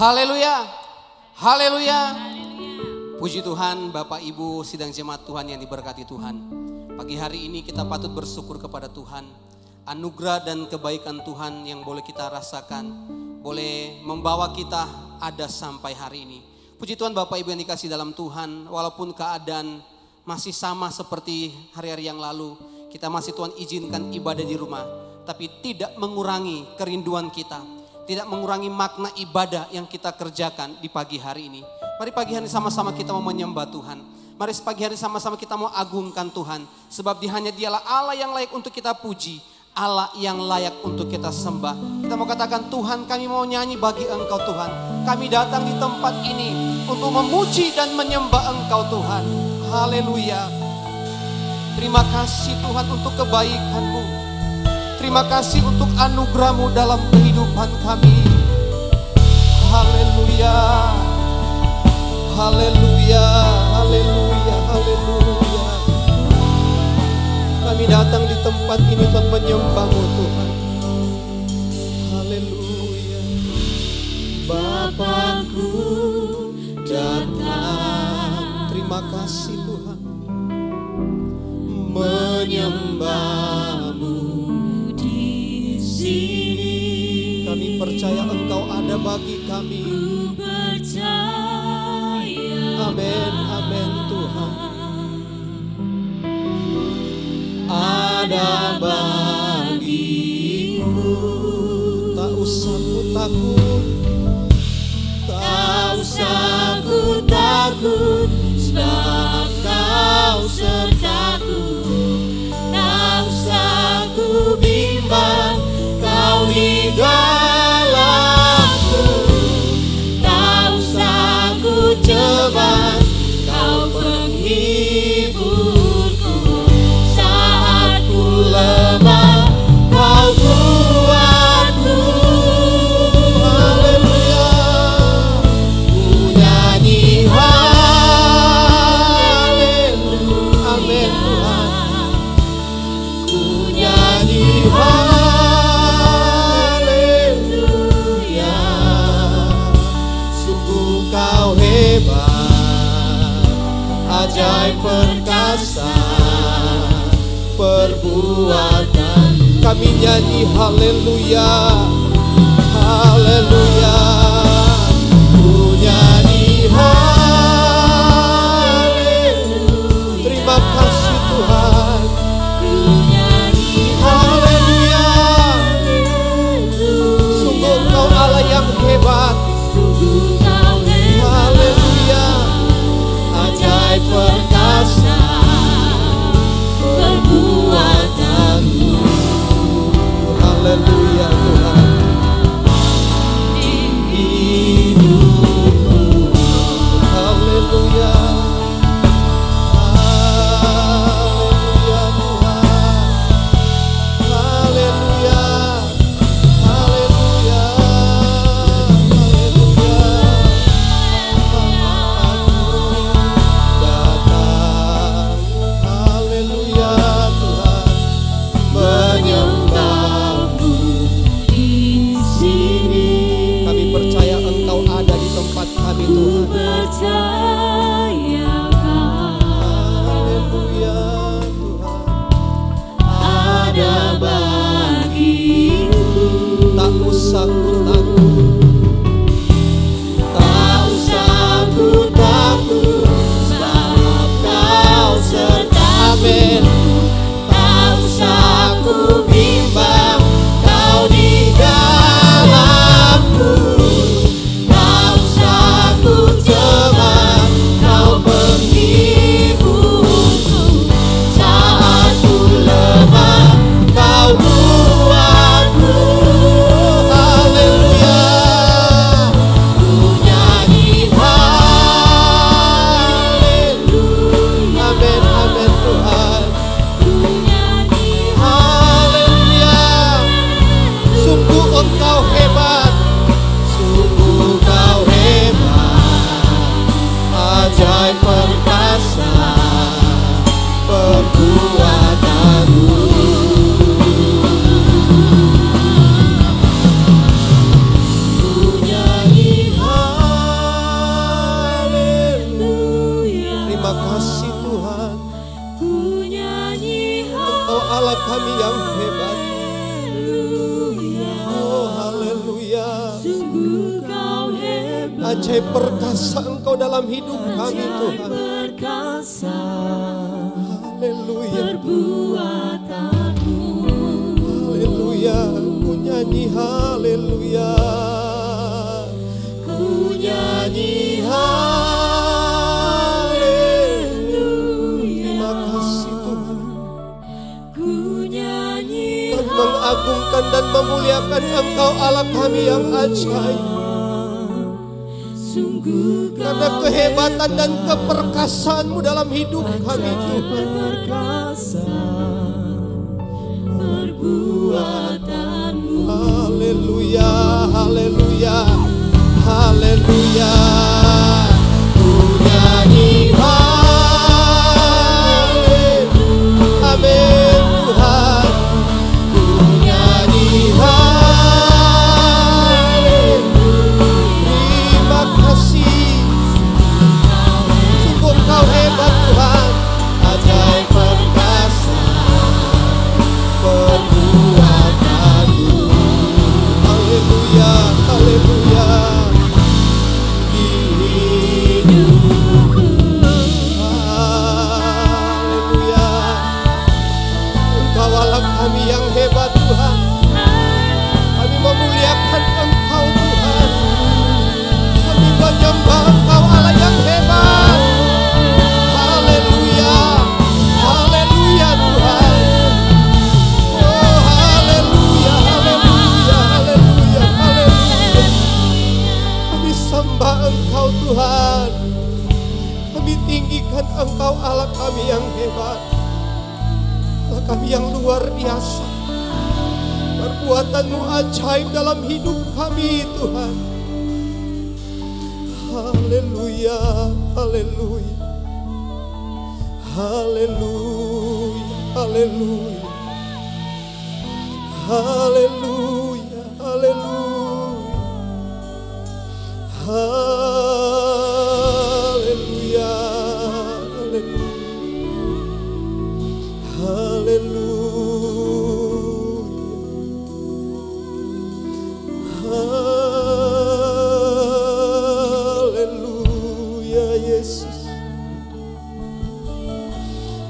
Haleluya. Haleluya. Puji Tuhan, Bapak Ibu sidang jemaat Tuhan yang diberkati Tuhan. Pagi hari ini kita patut bersyukur kepada Tuhan. Anugerah dan kebaikan Tuhan yang boleh kita rasakan, boleh membawa kita ada sampai hari ini. Puji Tuhan Bapak Ibu yang dikasih dalam Tuhan, walaupun keadaan masih sama seperti hari-hari yang lalu, kita masih Tuhan izinkan ibadah di rumah, tapi tidak mengurangi kerinduan kita, tidak mengurangi makna ibadah yang kita kerjakan di pagi hari ini. Mari pagi hari sama-sama kita mau menyembah Tuhan. Mari pagi hari sama-sama kita mau agungkan Tuhan. Sebab hanya Dialah Allah yang layak untuk kita puji, Allah yang layak untuk kita sembah. Kita mau katakan, Tuhan, kami mau nyanyi bagi Engkau Tuhan. Kami datang di tempat ini untuk memuji dan menyembah Engkau Tuhan. Haleluya. Terima kasih Tuhan untuk kebaikan-Mu. Terima kasih untuk anugerah-Mu dalam kehidupan kami. Haleluya. Haleluya. Haleluya. Haleluya. Kami datang di tempat ini Tuhan menyembah-Mu Tuhan. Haleluya. Bapakku datang. Terima kasih Tuhan. Menyembah-Mu di sini. Kami percaya Engkau ada bagi kami. Ku percaya. Amin, amin Tuhan. Ada bagiku. Tak usah ku takut. Tak usah ku takut, sebab Kau sertaku. Tak usah ku bimbang, Kau di dalamku. Tak usah ku cemas, Kau penghiburku. Saat ku lemah, Kau kuatku. Haleluya. Ku nyanyi haleluya. Amin Tuhan. Ku nyanyi haleluya. Sungguh Kau hebat, ajaib perkasa perbuatan. Kami nyanyi haleluya. Haleluya. Ku nyanyi haleluya. Terima kasih Tuhan. Ku nyanyi Haleluya. haleluya. Sungguh Engkau Allah yang hebat. Sungguh Kau hebat, Haleluya. ajaib perkasa perbuatan-Mu. Haleluya Tuhan. Tinggi Terima kasih Tuhan. Ku nyanyi Engkau Allah kami yang hebat. haleluya. Oh haleluya. Sungguh kau hebat, Ajaib perkasa Engkau dalam hidup kami ajaib Tuhan. perkasa Haleluya. perbuatanmu. Haleluya. Ku nyanyi haleluya. Ku nyanyi haleluya. Terima kasih Tuhan. Ku nyanyi Kami mengagungkan dan memuliakan Engkau Allah kami yang ajaib. sungguh Karena kehebatan dan keperkasaan-Mu dalam hidup kami Tuhan. perkasa perbuatanmu. Haleluya, haleluya, haleluya. Ku nyanyi haleluya. Amin Tuhan. Ku nyanyi haleluya. Terima kasih. Sungguh Engkau hebat Tuhan. Ajaib perkasa perbuatanmu. Haleluya, haleluya. Di hidupku. Haleluya. Engkau Allah kami yang hebat Tuhan. Kami memuliakan Engkau Tuhan. Kami menyembah Engkau Allah yang hebat. Haleluya, haleluya Tuhan. Oh haleluya, haleluya, haleluya, haleluya. Kami sembah Engkau Tuhan. Kami tinggikan Engkau Allah kami yang hebat. Allah kami yang luar biasa. Perbuatan-Mu ajaib dalam hidup kami Tuhan. Haleluya, haleluya. Haleluya, haleluya. Haleluya, haleluya. Haleluya, haleluya. Haleluya. Haleluya Yesus.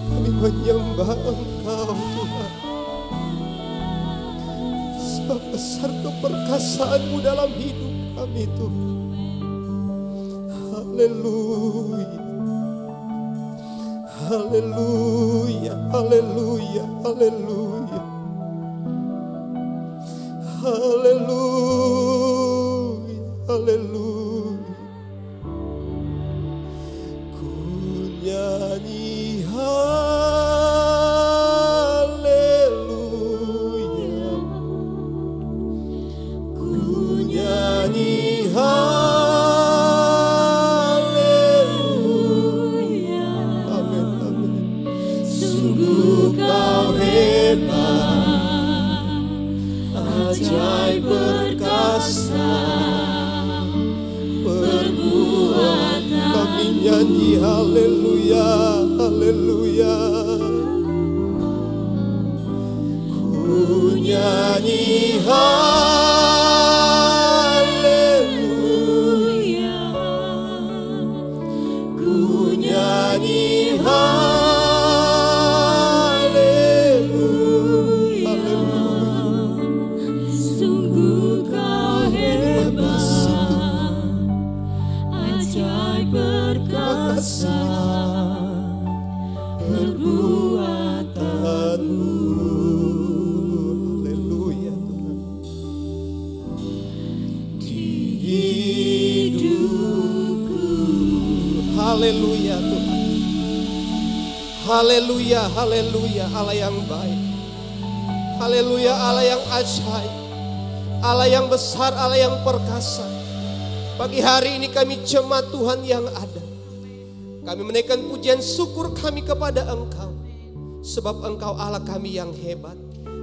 Kami menyembah Engkau Tuhan. Sebab besar keperkasaan-Mu dalam hidup kami Tuhan. Haleluya. Haleluya. Haleluya. Haleluya. Haleluya. Haleluya. Ku nyanyi haleluya. Ku nyanyi haleluya. Amin, amin. Sungguh kau hebat, ajaib perkasa perbuatan. Kami nyanyi haleluya, haleluya. Ku nyanyi haleluya. Ku nyanyi haleluya. Haleluya. sungguh kau hebat, ajaib perkasa perbuatanmu. Haleluya Tuhan. Di hidupku. Haleluya Tuhan. Haleluya, haleluya Allah yang baik. Haleluya Allah yang ajaib. Allah yang besar, Allah yang perkasa. Pagi hari ini kami jemaat Tuhan yang ada. Kami menaikkan pujian syukur kami kepada Engkau. Sebab Engkau Allah kami yang hebat.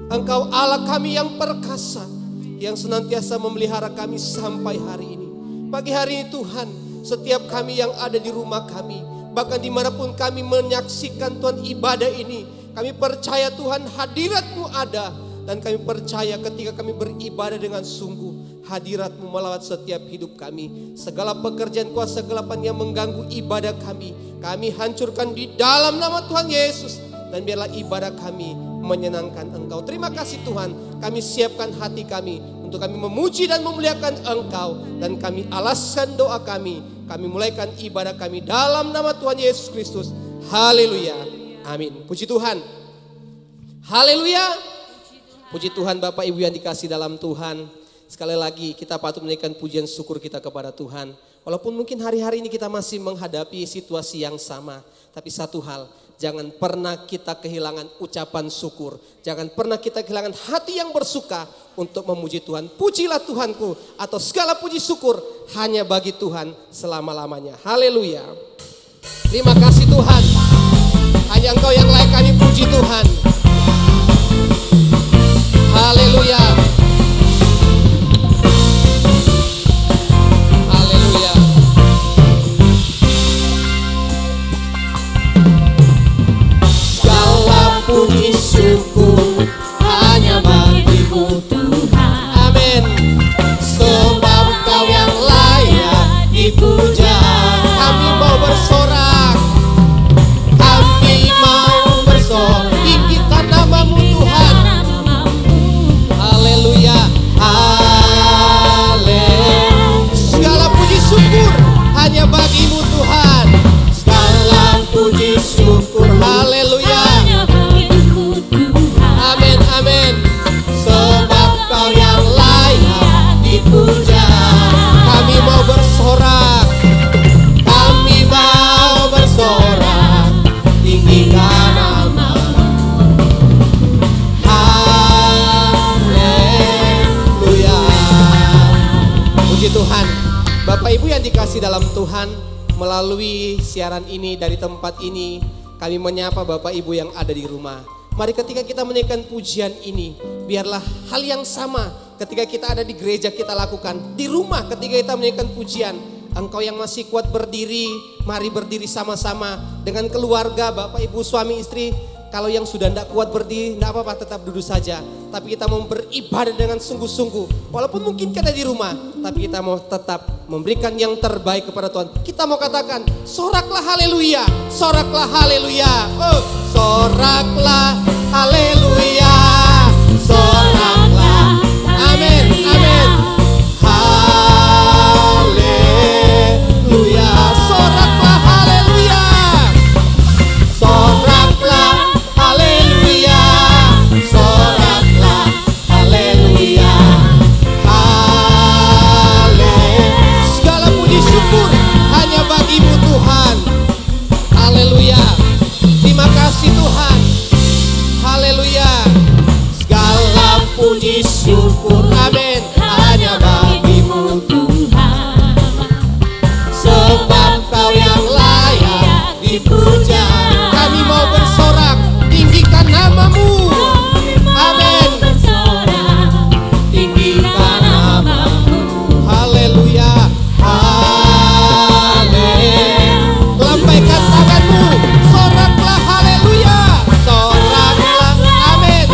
Engkau Allah kami yang perkasa. Yang senantiasa memelihara kami sampai hari ini. Pagi hari ini Tuhan, setiap kami yang ada di rumah kami, Bahkan dimanapun kami menyaksikan Tuhan ibadah ini, kami percaya Tuhan hadirat-Mu ada. Dan kami percaya ketika kami beribadah dengan sungguh, hadirat-Mu melawat setiap hidup kami. Segala pekerjaan kuasa kegelapan yang mengganggu ibadah kami hancurkan di dalam nama Tuhan Yesus. Dan biarlah ibadah kami menyenangkan Engkau. Terima kasih Tuhan, kami siapkan hati kami untuk kami memuji dan memuliakan Engkau. Dan kami alaskan doa kami mulaikan ibadah kami dalam nama Tuhan Yesus Kristus. Haleluya, amin. Puji Tuhan, haleluya. Puji Tuhan Bapak Ibu yang dikasih dalam Tuhan. Sekali lagi kita patut menaikkan pujian syukur kita kepada Tuhan. Walaupun mungkin hari-hari ini kita masih menghadapi situasi yang sama. Tapi satu hal, jangan pernah kita kehilangan ucapan syukur. Jangan pernah kita kehilangan hati yang bersuka untuk memuji Tuhan. Pujilah Tuhanku, atau segala puji syukur hanya bagi Tuhan selama-lamanya. Haleluya. Terima kasih Tuhan. Hanya Engkau yang layak kami puji Tuhan. Haleluya. Haleluya. Segala puji syukur hanya bagi-Mu Tuhan. Amin. Sebab Kau yang layak dipuja. Kami mau bersorak. Kami mau bersorak. Tinggikan nama-Mu Tuhan. Haleluya. Segala puji syukur hanya bagi-Mu Tuhan. Segala puji syukur Haleluya. hanya bagi-Mu Tuhan. Amin, amin. Sebab Kau yang layak dipuja. Kami mau bersorak. Kami mau bersorak, tinggikan nama-Mu. Haleluya. Puji Tuhan. Bapak Ibu yang dikasih dalam Tuhan, melalui siaran ini dari tempat ini, kami menyapa Bapak Ibu yang ada di rumah. Mari ketika kita menaikkan pujian ini, biarlah hal yang sama ketika kita ada di gereja kita lakukan. Di rumah ketika kita menaikkan pujian, engkau yang masih kuat berdiri, mari berdiri sama-sama dengan keluarga, Bapak Ibu suami istri. Kalau yang sudah tidak kuat berdiri, tidak apa-apa, tetap duduk saja. Tapi kita mau beribadah dengan sungguh-sungguh. Walaupun mungkin kita di rumah, tapi kita mau tetap memberikan yang terbaik kepada Tuhan. Kita mau katakan, soraklah haleluya, soraklah haleluya. Oh, soraklah haleluya, soraklah. Amin, amin. Haleluya, soraklah haleluya, soraklah. Haleluya, soraklah, haleluya, segala puji syukur hanya bagi-Mu Tuhan. Haleluya, terima kasih Tuhan. Haleluya, segala puji syukur, amin, hanya bagi-Mu Tuhan. Sebab Kau yang layak dipuja. Kami mau bersorak, tinggikan nama-Mu. Amin. Tinggikan nama-Mu. Haleluya. Haleluya. Lambaikan tanganmu. Soraklah haleluya. Soraklah. Amin.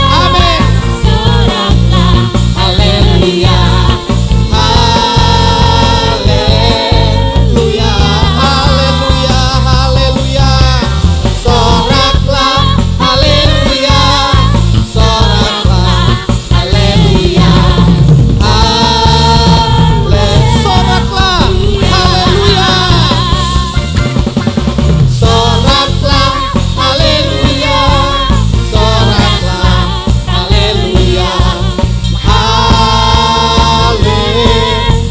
Amin. Soraklah haleluya. Haleluya. Haleluya. Haleluya. Soraklah haleluya. Soraklah Haleluya. soraklah haleluya. Soraklah haleluya. Soraklah haleluya.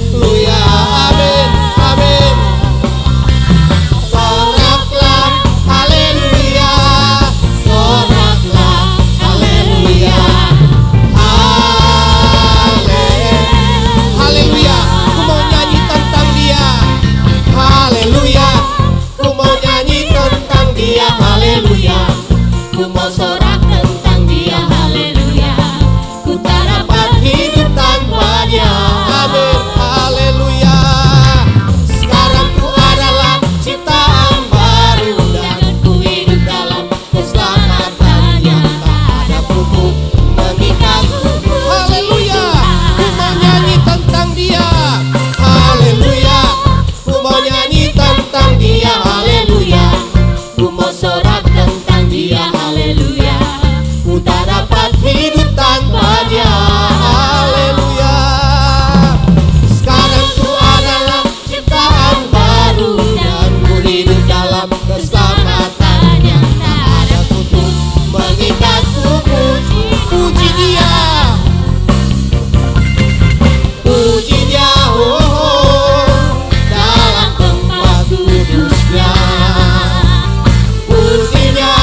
Haleluya. Amin. Amin. Soraklah haleluya. Soraklah haleluya. Haleluya. Ku mau nyanyi tentang Dia. Haleluya. Ku mau nyanyi tentang Dia. Haleluya. Ku mau sorak tentang Dia. Haleluya. Ku tak dapat Hidup tanpa Dia. Amin. Haleluya. Sekarang ku adalah ciptaan dalam keselamatan yang tak ada putus, mengikatku puji Dia, puji Dia, dalam tempat kudusnya, puji Dia,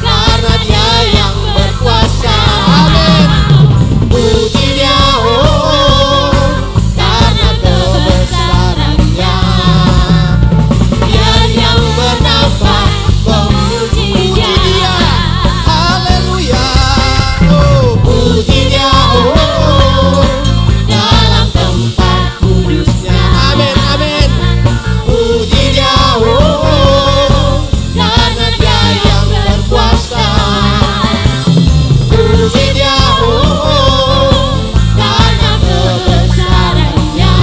karena Dia yang berkuasa. Amin. Puji Dia, karena kebesaran-Nya. Biar yang bernafas memuji Dia. Haleluya. Puji Dia, dalam tempat kudusnya. Amin, amin. Puji Dia, karena Dia yang berkuasa. Puji Dia, karena kebesaran-Nya.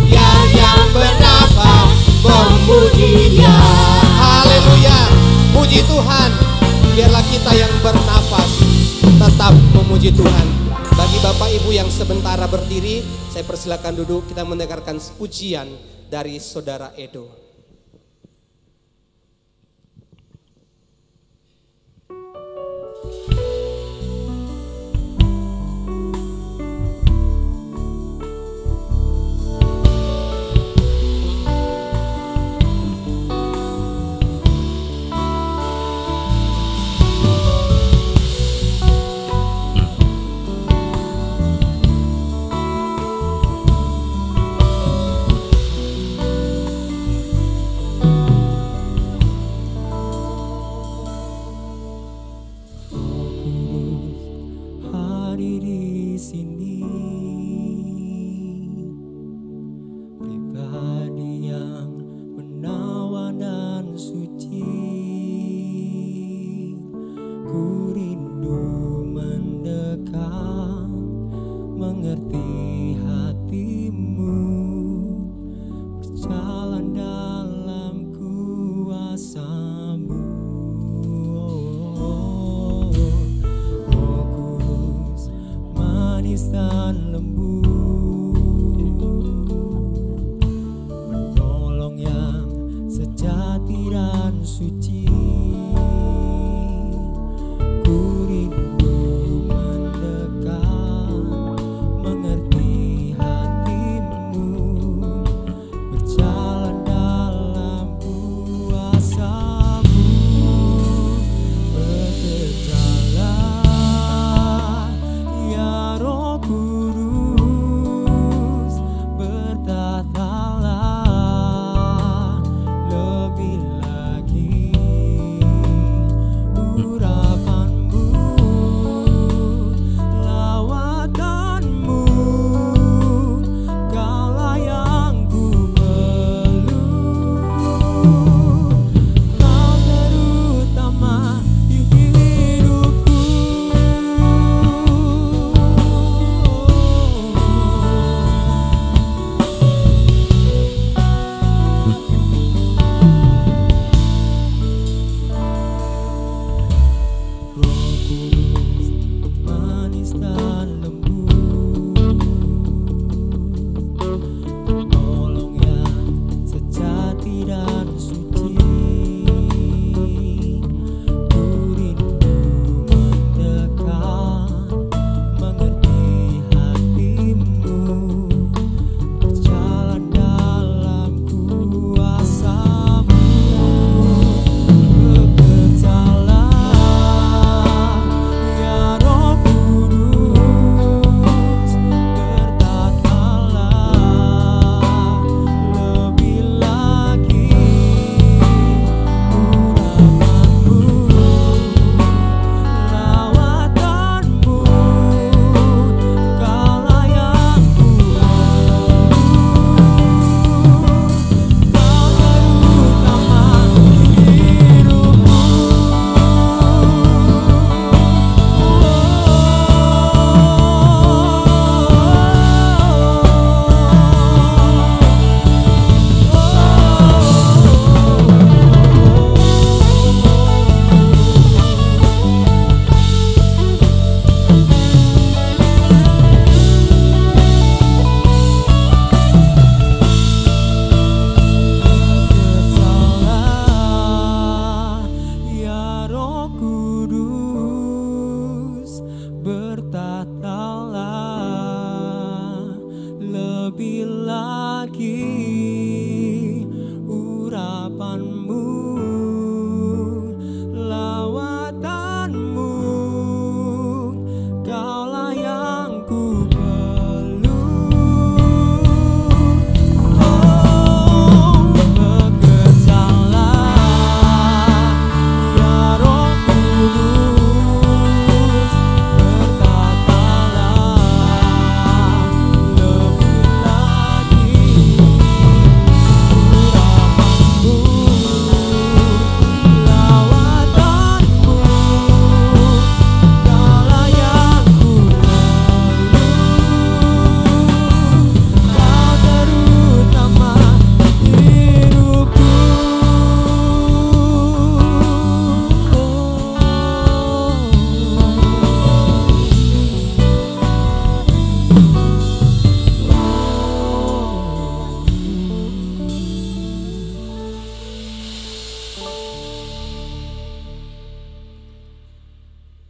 Biar yang bernafas memuji Dia. Haleluya. Puji Tuhan. Biarlah kita yang bernafas tetap memuji Tuhan. Bagi Bapak Ibu yang sementara berdiri, saya persilakan duduk. Kita mendengarkan pujian dari Saudara Edo. Hadir di sini, pribadi yang menawan dan suci. Ku rindu mendekat, mengerti hatimu, berjalan dalam kuasa-Mu. Manis dan lembut, menolong yang sejati dan suci. Ku rindu mendekat, mengerti hatimu, berjalan dalam kuasa-Mu. Bekerjalah ya Roh Kudus, bertatalah lebih lagi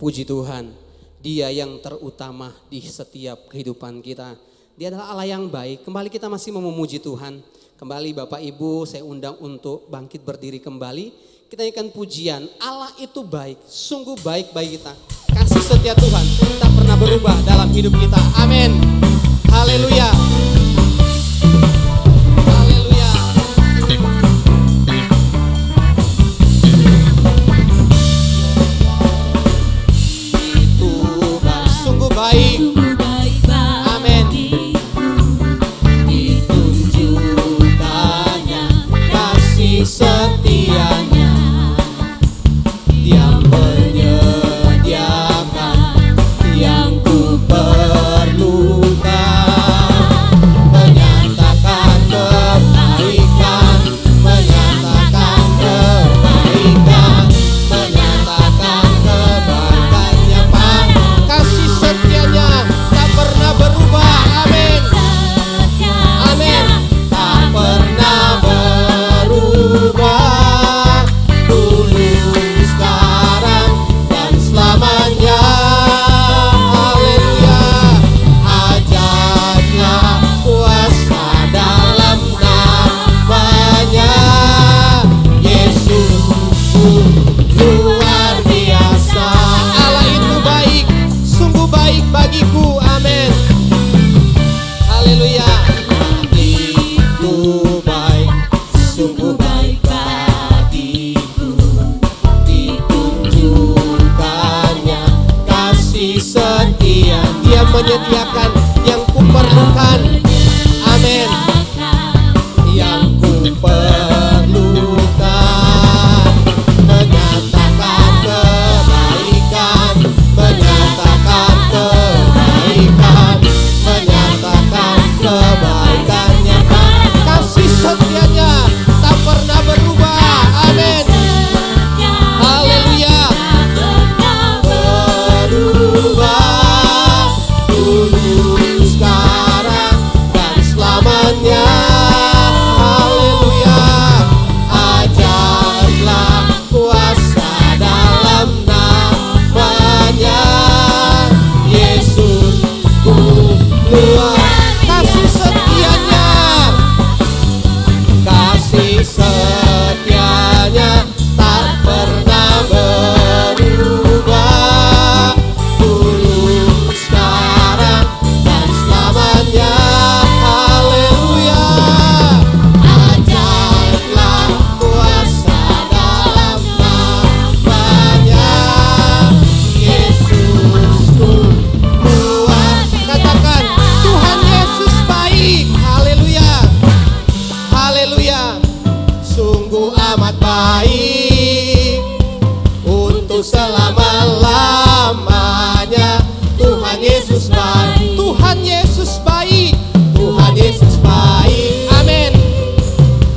Puji Tuhan, Dia yang terutama di setiap kehidupan kita. Dia adalah Allah yang baik. Kembali kita masih mau memuji Tuhan. Kembali Bapak Ibu saya undang untuk bangkit berdiri kembali. Kita nyanyikan pujian, Allah itu baik, sungguh baik bagi kita. Kasih setia Tuhan tak pernah berubah dalam hidup kita. Amin. Haleluya. Haleluya. Itu baik, sungguh baik. Amin. Ditunjukkannya kasih setianya, Dia menyediakan yang ku perlukan, menyatakan kebaikan, menyatakan kebaikan, menyatakan kebaikannya, Pak. Kasih setianya tak pernah berubah. Amin. Amin. Tak pernah berubah, dulu, sekarang, dan selamanya. Haleluya. Ajaiblah kuasa dalam namanya. Yesusku luar biasa. Allah itu baik, sungguh baik bagiku. Amin. Haleluya. Itu baik, sungguh baik bagiku. Ditunjukkannya kasih setia, Dia menyediakan yang kuperlukan. Amin. Yang kuperlukan, menyatakan kebaikan, menyatakan kebaikan, menyatakan kebaikannya. Kasih setianya tak pernah berubah. Amin. Haleluya. Berubah, dulu, sekarang, dan selamanya. Haleluya. Ajaiblah kuasa dalam namanya. Yesusku luar. Kasih setianya, kasih setianya tak pernah berubah, dulu, sekarang, dan selamanya. Haleluya. Ajaiblah kuasa dalam namanya. Yesusku luar. Katakan, Tuhan Yesus baik. Haleluya. Haleluya. Sungguh amat baik untuk selama-lamanya. Tuhan Yesus baik. Tuhan Yesus baik. Tuhan Yesus baik. Amin.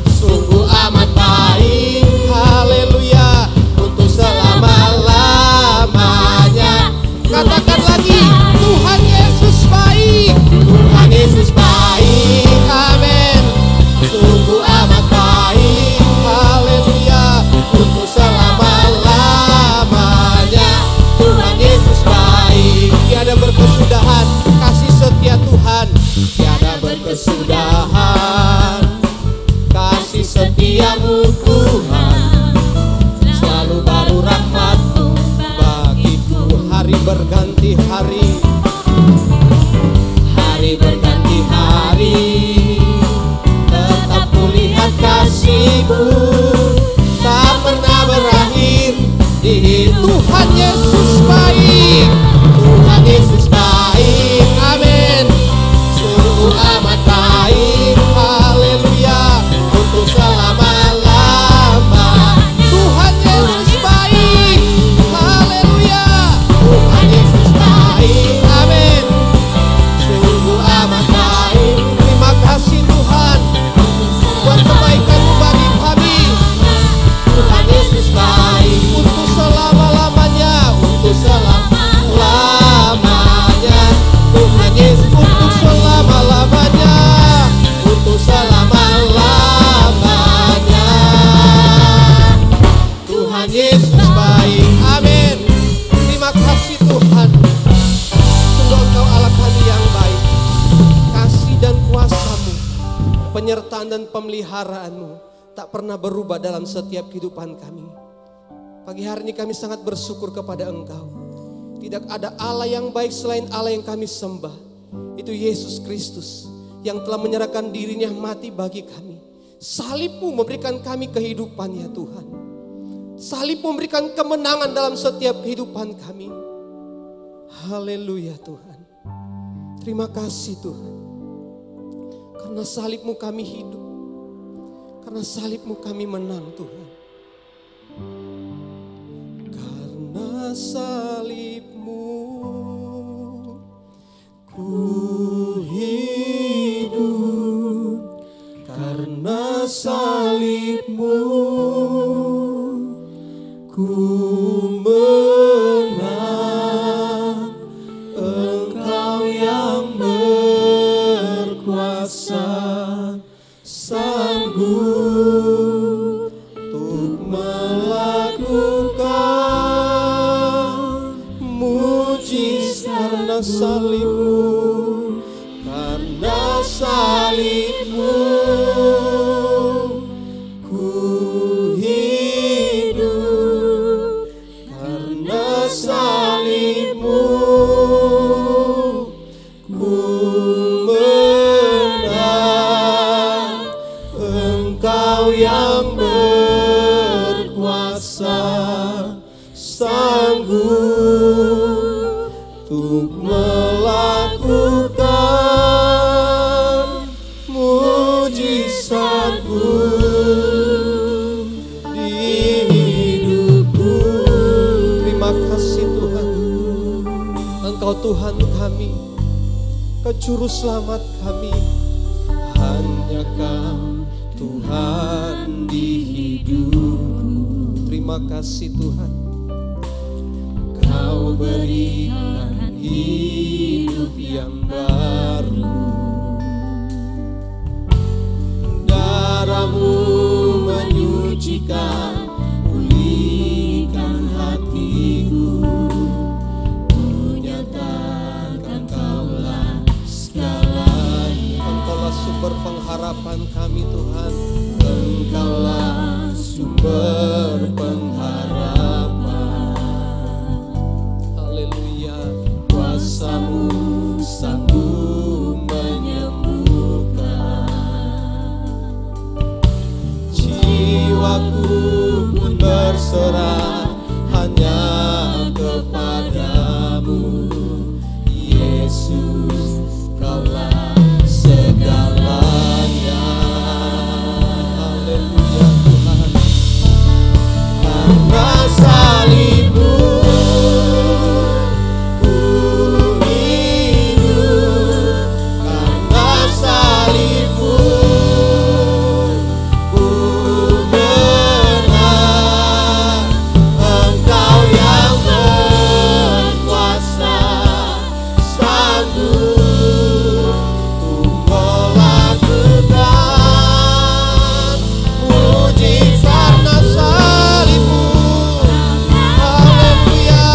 Sungguh amat baik. Haleluya. Untuk selama-lamanya. Katakan lagi, Tuhan Yesus baik. Tuhan Yesus baik. Amin. Sungguh amat baik. Haleluya. Untuk selama-lamanya. Tuhan Yesus baik. Tiada berkesudahan kasih setia Tuhan. Tiada berkesudahan kasih setiamu Tuhan. Selalu baru rahmat-Mu bagiku. Hari berganti hari, hari berganti hari, tetap kulihat kasih-Mu tak pernah berakhir. Di Tuhan Yesus baik. Tuhan Yesus baik. Amin. Sungguh amat baik. Haleluya. Untuk selama-lama. Tuhan Yesus baik. Haleluya. Tuhan Yesus baik. dan pemeliharaan-Mu tak pernah berubah dalam setiap kehidupan kami. Pagi hari ini kami sangat bersyukur kepada Engkau. Tidak ada Allah yang baik selain Allah yang kami sembah. Itu Yesus Kristus yang telah menyerahkan dirinya mati bagi kami. Salib-Mu memberikan kami kehidupan ya Tuhan. Salib memberikan kemenangan dalam setiap kehidupan kami. Haleluya Tuhan. Terima kasih Tuhan. Karena salib-Mu kami hidup. Karena salib-Mu kami menang Tuhan. Karena salib-Mu ku hidup. Karena salib-Mu ku menang. Engkau yang berkuasa, sanggup untuk melakukan mujizat. Karena salib-Mu, karena salib-Mu ku hidup. Karena salib-Mu ku menang. Engkau yang berkuasa, sanggup untuk melakukan mujizat-Mu di hidupku. Terima kasih Tuhan. Engkau Tuhan kami, Kau Juru Selamat kami. Hanya Kau Tuhan di hidupku. Terima kasih Tuhan. Kau berikan hidup yang baru. Darah-Mu menyucikan, pulihkan hatiku. Menyatakan Kaulah segalanya. Engkaulah sumber pengharapan kami Tuhan. Engkaulah sumber pengharapan. Haleluya. Kuasa-Mu sanggup menyembuhkan. Jiwaku pun berserah hanya kepadamu. Yesus, Kaulah segalanya. Haleluya Tuhan. Karena salib-Mu ku hidup. Karena salib-Mu ku menang. Engkau yang berkuasa, sanggup untuk melakukan mujizat. Karena salib-Mu. Haleluya,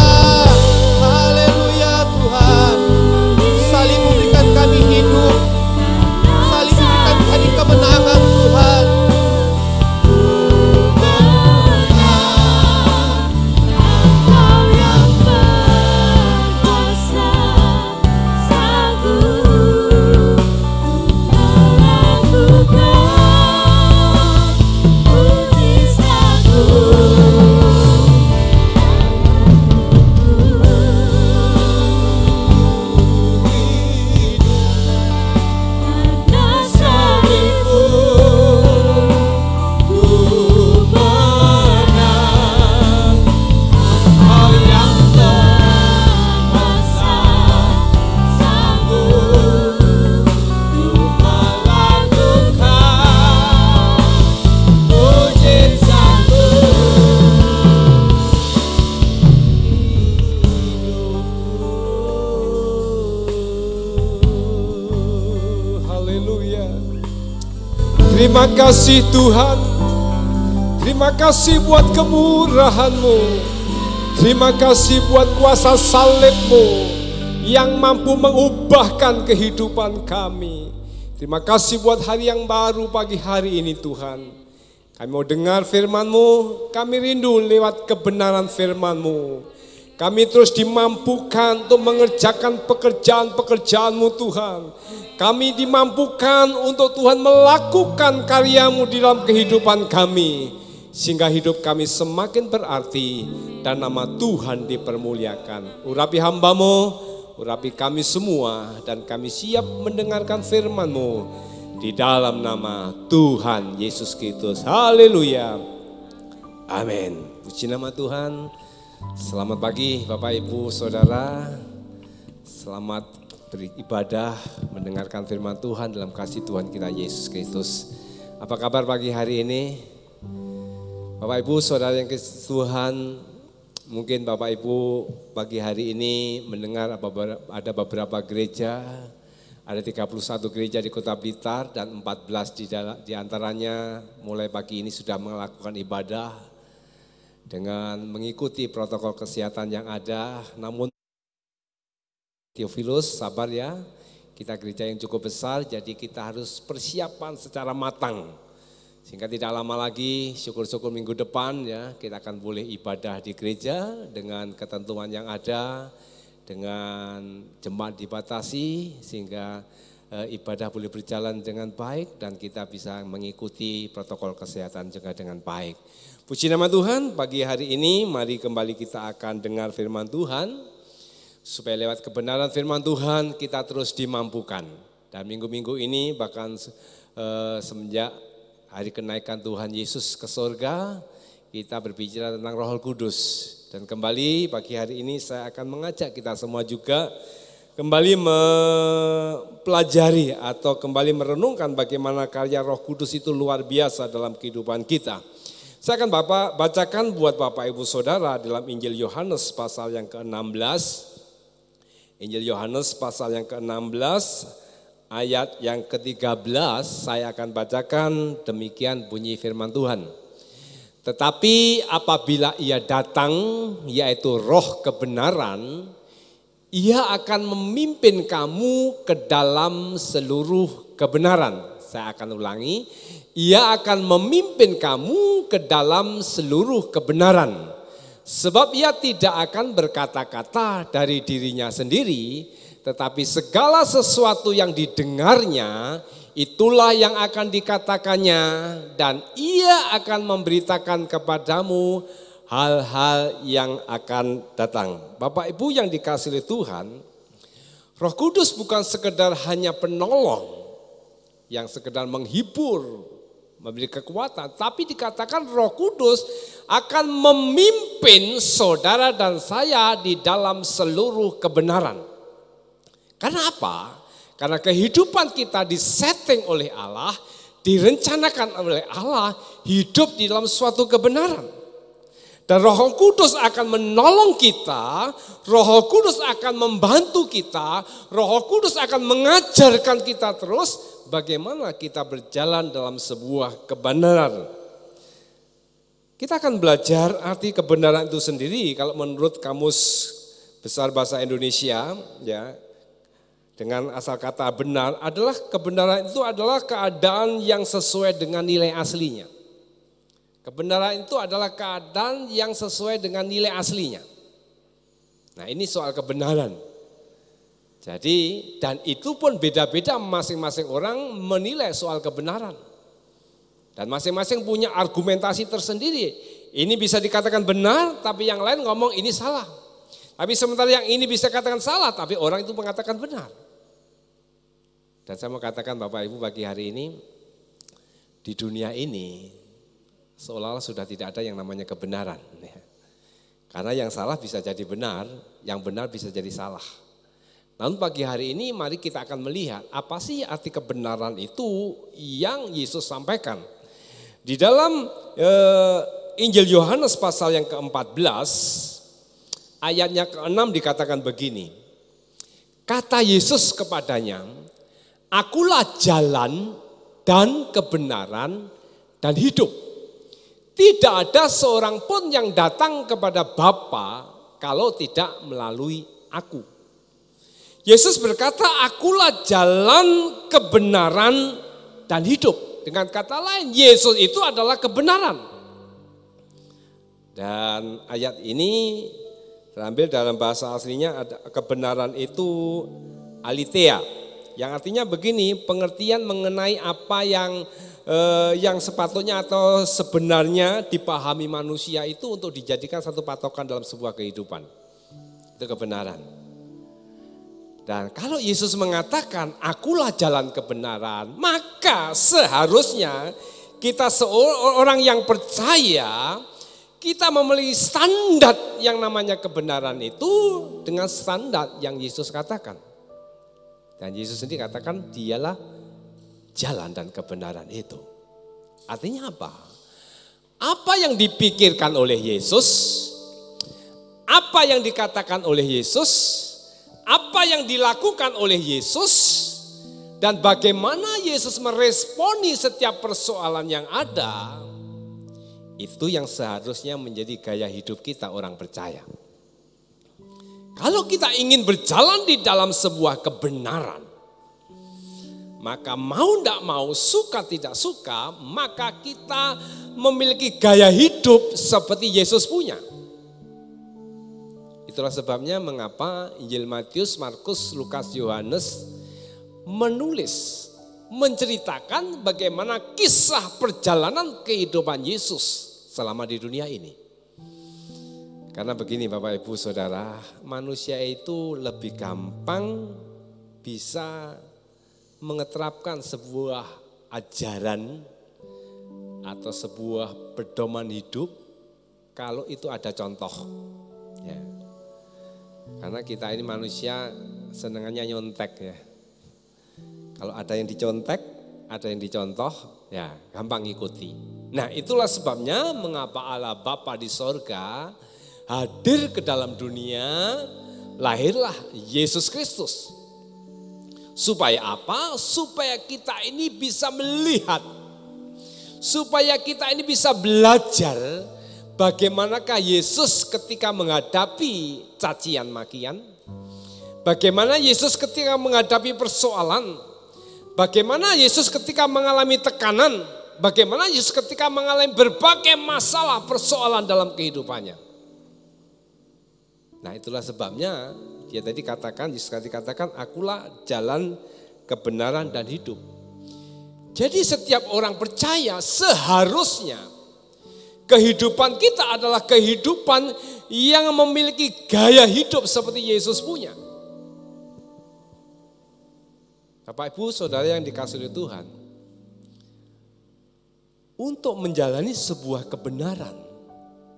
haleluya Tuhan. Salib memberikan kami hidup. Salib memberikan kami kemenangan Tuhan. Engkau yang berkuasa, sanggup melakukan mujizat-Mu. Karena salib-Mu Ku menang. Engkau yang berkuasa, sanggup untuk melakukan mujizat-Mu. Haleluya. Terima kasih Tuhan. Terima kasih buat kemurahan-Mu. Terima kasih buat kuasa salib-Mu yang mampu mengubahkan kehidupan kami. Terima kasih buat hari yang baru pagi hari ini Tuhan. Kami mau dengar firman-Mu, kami rindu lewat kebenaran firman-Mu. Kami terus dimampukan untuk mengerjakan pekerjaan-pekerjaan-Mu Tuhan. Kami dimampukan untuk Tuhan melakukan karya-Mu di dalam kehidupan kami. Sehingga hidup kami semakin berarti dan nama Tuhan dipermuliakan. Urapi hamba-Mu, urapi kami semua dan kami siap mendengarkan firman-Mu di dalam nama Tuhan Yesus Kristus. Haleluya. Amin. Puji nama Tuhan. Selamat pagi Bapak Ibu Saudara. Selamat beribadah mendengarkan firman Tuhan dalam kasih Tuhan kita Yesus Kristus. Apa kabar pagi hari ini? Bapak Ibu Saudara yang kasih Tuhan, mungkin Bapak Ibu pagi hari ini mendengar ada beberapa gereja, ada 31 gereja di Kota Blitar dan 14 di antaranya mulai pagi ini sudah melakukan ibadah dengan mengikuti protokol kesehatan yang ada. Namun Theophilus, sabar ya, kita gereja yang cukup besar jadi kita harus persiapan secara matang. Sehingga tidak lama lagi, syukur-syukur minggu depan ya, kita akan boleh ibadah di gereja dengan ketentuan yang ada, dengan jemaat dibatasi, sehingga ibadah boleh berjalan dengan baik dan kita bisa mengikuti protokol kesehatan juga dengan baik. Puji nama Tuhan, pagi hari ini mari kembali kita akan dengar firman Tuhan, supaya lewat kebenaran firman Tuhan kita terus dimampukan. Dan minggu-minggu ini bahkan semenjak hari kenaikan Tuhan Yesus ke surga, kita berbicara tentang Roh Kudus. Dan kembali pagi hari ini saya akan mengajak kita semua juga kembali mempelajari atau kembali merenungkan bagaimana karya Roh Kudus itu luar biasa dalam kehidupan kita. Saya akan bacakan buat Bapak Ibu Saudara dalam Injil Yohanes pasal yang ke-16. Injil Yohanes pasal yang ke-16 ayat yang ke-13 saya akan bacakan, demikian bunyi firman Tuhan. Tetapi apabila ia datang, yaitu Roh kebenaran, ia akan memimpin kamu ke dalam seluruh kebenaran. Saya akan ulangi, ia akan memimpin kamu ke dalam seluruh kebenaran. Sebab ia tidak akan berkata-kata dari dirinya sendiri, tetapi segala sesuatu yang didengarnya, itulah yang akan dikatakannya, dan ia akan memberitakan kepadamu hal-hal yang akan datang. Bapak Ibu yang dikasihi oleh Tuhan, Roh Kudus bukan sekedar hanya penolong, yang sekedar menghibur, memberi kekuatan, tapi dikatakan Roh Kudus akan memimpin saudara dan saya di dalam seluruh kebenaran. Karena apa? Karena kehidupan kita disetting oleh Allah, direncanakan oleh Allah, hidup di dalam suatu kebenaran. Dan Roh Kudus akan menolong kita, Roh Kudus akan membantu kita, Roh Kudus akan mengajarkan kita terus bagaimana kita berjalan dalam sebuah kebenaran. Kita akan belajar arti kebenaran itu sendiri kalau menurut Kamus Besar Bahasa Indonesia ya. Dengan asal kata benar adalah kebenaran itu adalah keadaan yang sesuai dengan nilai aslinya. Kebenaran itu adalah keadaan yang sesuai dengan nilai aslinya. Nah ini soal kebenaran. Jadi dan itu pun beda-beda masing-masing orang menilai soal kebenaran. Dan masing-masing punya argumentasi tersendiri. Ini bisa dikatakan benar tapi yang lain ngomong ini salah. Tapi sementara yang ini bisa katakan salah tapi orang itu mengatakan benar. Dan saya mau katakan Bapak Ibu pagi hari ini, di dunia ini seolah-olah sudah tidak ada yang namanya kebenaran. Karena yang salah bisa jadi benar, yang benar bisa jadi salah. Namun pagi hari ini mari kita akan melihat apa sih arti kebenaran itu yang Yesus sampaikan. Di dalam Injil Yohanes pasal yang ke-14, ayatnya ke-6 dikatakan begini. Kata Yesus kepadanya, Akulah jalan dan kebenaran dan hidup. Tidak ada seorang pun yang datang kepada Bapa kalau tidak melalui aku. Yesus berkata, akulah jalan, kebenaran, dan hidup. Dengan kata lain, Yesus itu adalah kebenaran. Dan ayat ini terambil dalam bahasa aslinya, ada kebenaran itu aletheia. Yang artinya begini, pengertian mengenai apa yang sepatutnya atau sebenarnya dipahami manusia itu untuk dijadikan satu patokan dalam sebuah kehidupan. Itu kebenaran. Dan kalau Yesus mengatakan, akulah jalan kebenaran, maka seharusnya kita seorang yang percaya, kita memiliki standar yang namanya kebenaran itu dengan standar yang Yesus katakan. Dan Yesus sendiri katakan dialah jalan dan kebenaran itu. Artinya apa? Apa yang dipikirkan oleh Yesus, apa yang dikatakan oleh Yesus, apa yang dilakukan oleh Yesus, dan bagaimana Yesus meresponi setiap persoalan yang ada, itu yang seharusnya menjadi gaya hidup kita orang percaya. Kalau kita ingin berjalan di dalam sebuah kebenaran, maka mau tidak mau, suka tidak suka, maka kita memiliki gaya hidup seperti Yesus punya. Itulah sebabnya mengapa Injil Matius, Markus, Lukas, Yohanes menulis, menceritakan bagaimana kisah perjalanan kehidupan Yesus selama di dunia ini. Karena begini Bapak Ibu Saudara, manusia itu lebih gampang bisa mengeterapkan sebuah ajaran atau sebuah pedoman hidup kalau itu ada contoh. Ya. Karena kita ini manusia senangannya nyontek ya. Kalau ada yang dicontek, ada yang dicontoh, ya gampang ngikuti. Nah itulah sebabnya mengapa Allah Bapa di sorga hadir ke dalam dunia, lahirlah Yesus Kristus. Supaya apa? Supaya kita ini bisa melihat, supaya kita ini bisa belajar bagaimanakah Yesus ketika menghadapi cacian makian, bagaimana Yesus ketika menghadapi persoalan, bagaimana Yesus ketika mengalami tekanan, bagaimana Yesus ketika mengalami berbagai masalah persoalan dalam kehidupannya. Nah itulah sebabnya dia tadi katakan, Yesus tadi katakan, akulah jalan, kebenaran, dan hidup. Jadi setiap orang percaya seharusnya kehidupan kita adalah kehidupan yang memiliki gaya hidup seperti Yesus punya. Bapak Ibu Saudara yang dikasihi oleh Tuhan, untuk menjalani sebuah kebenaran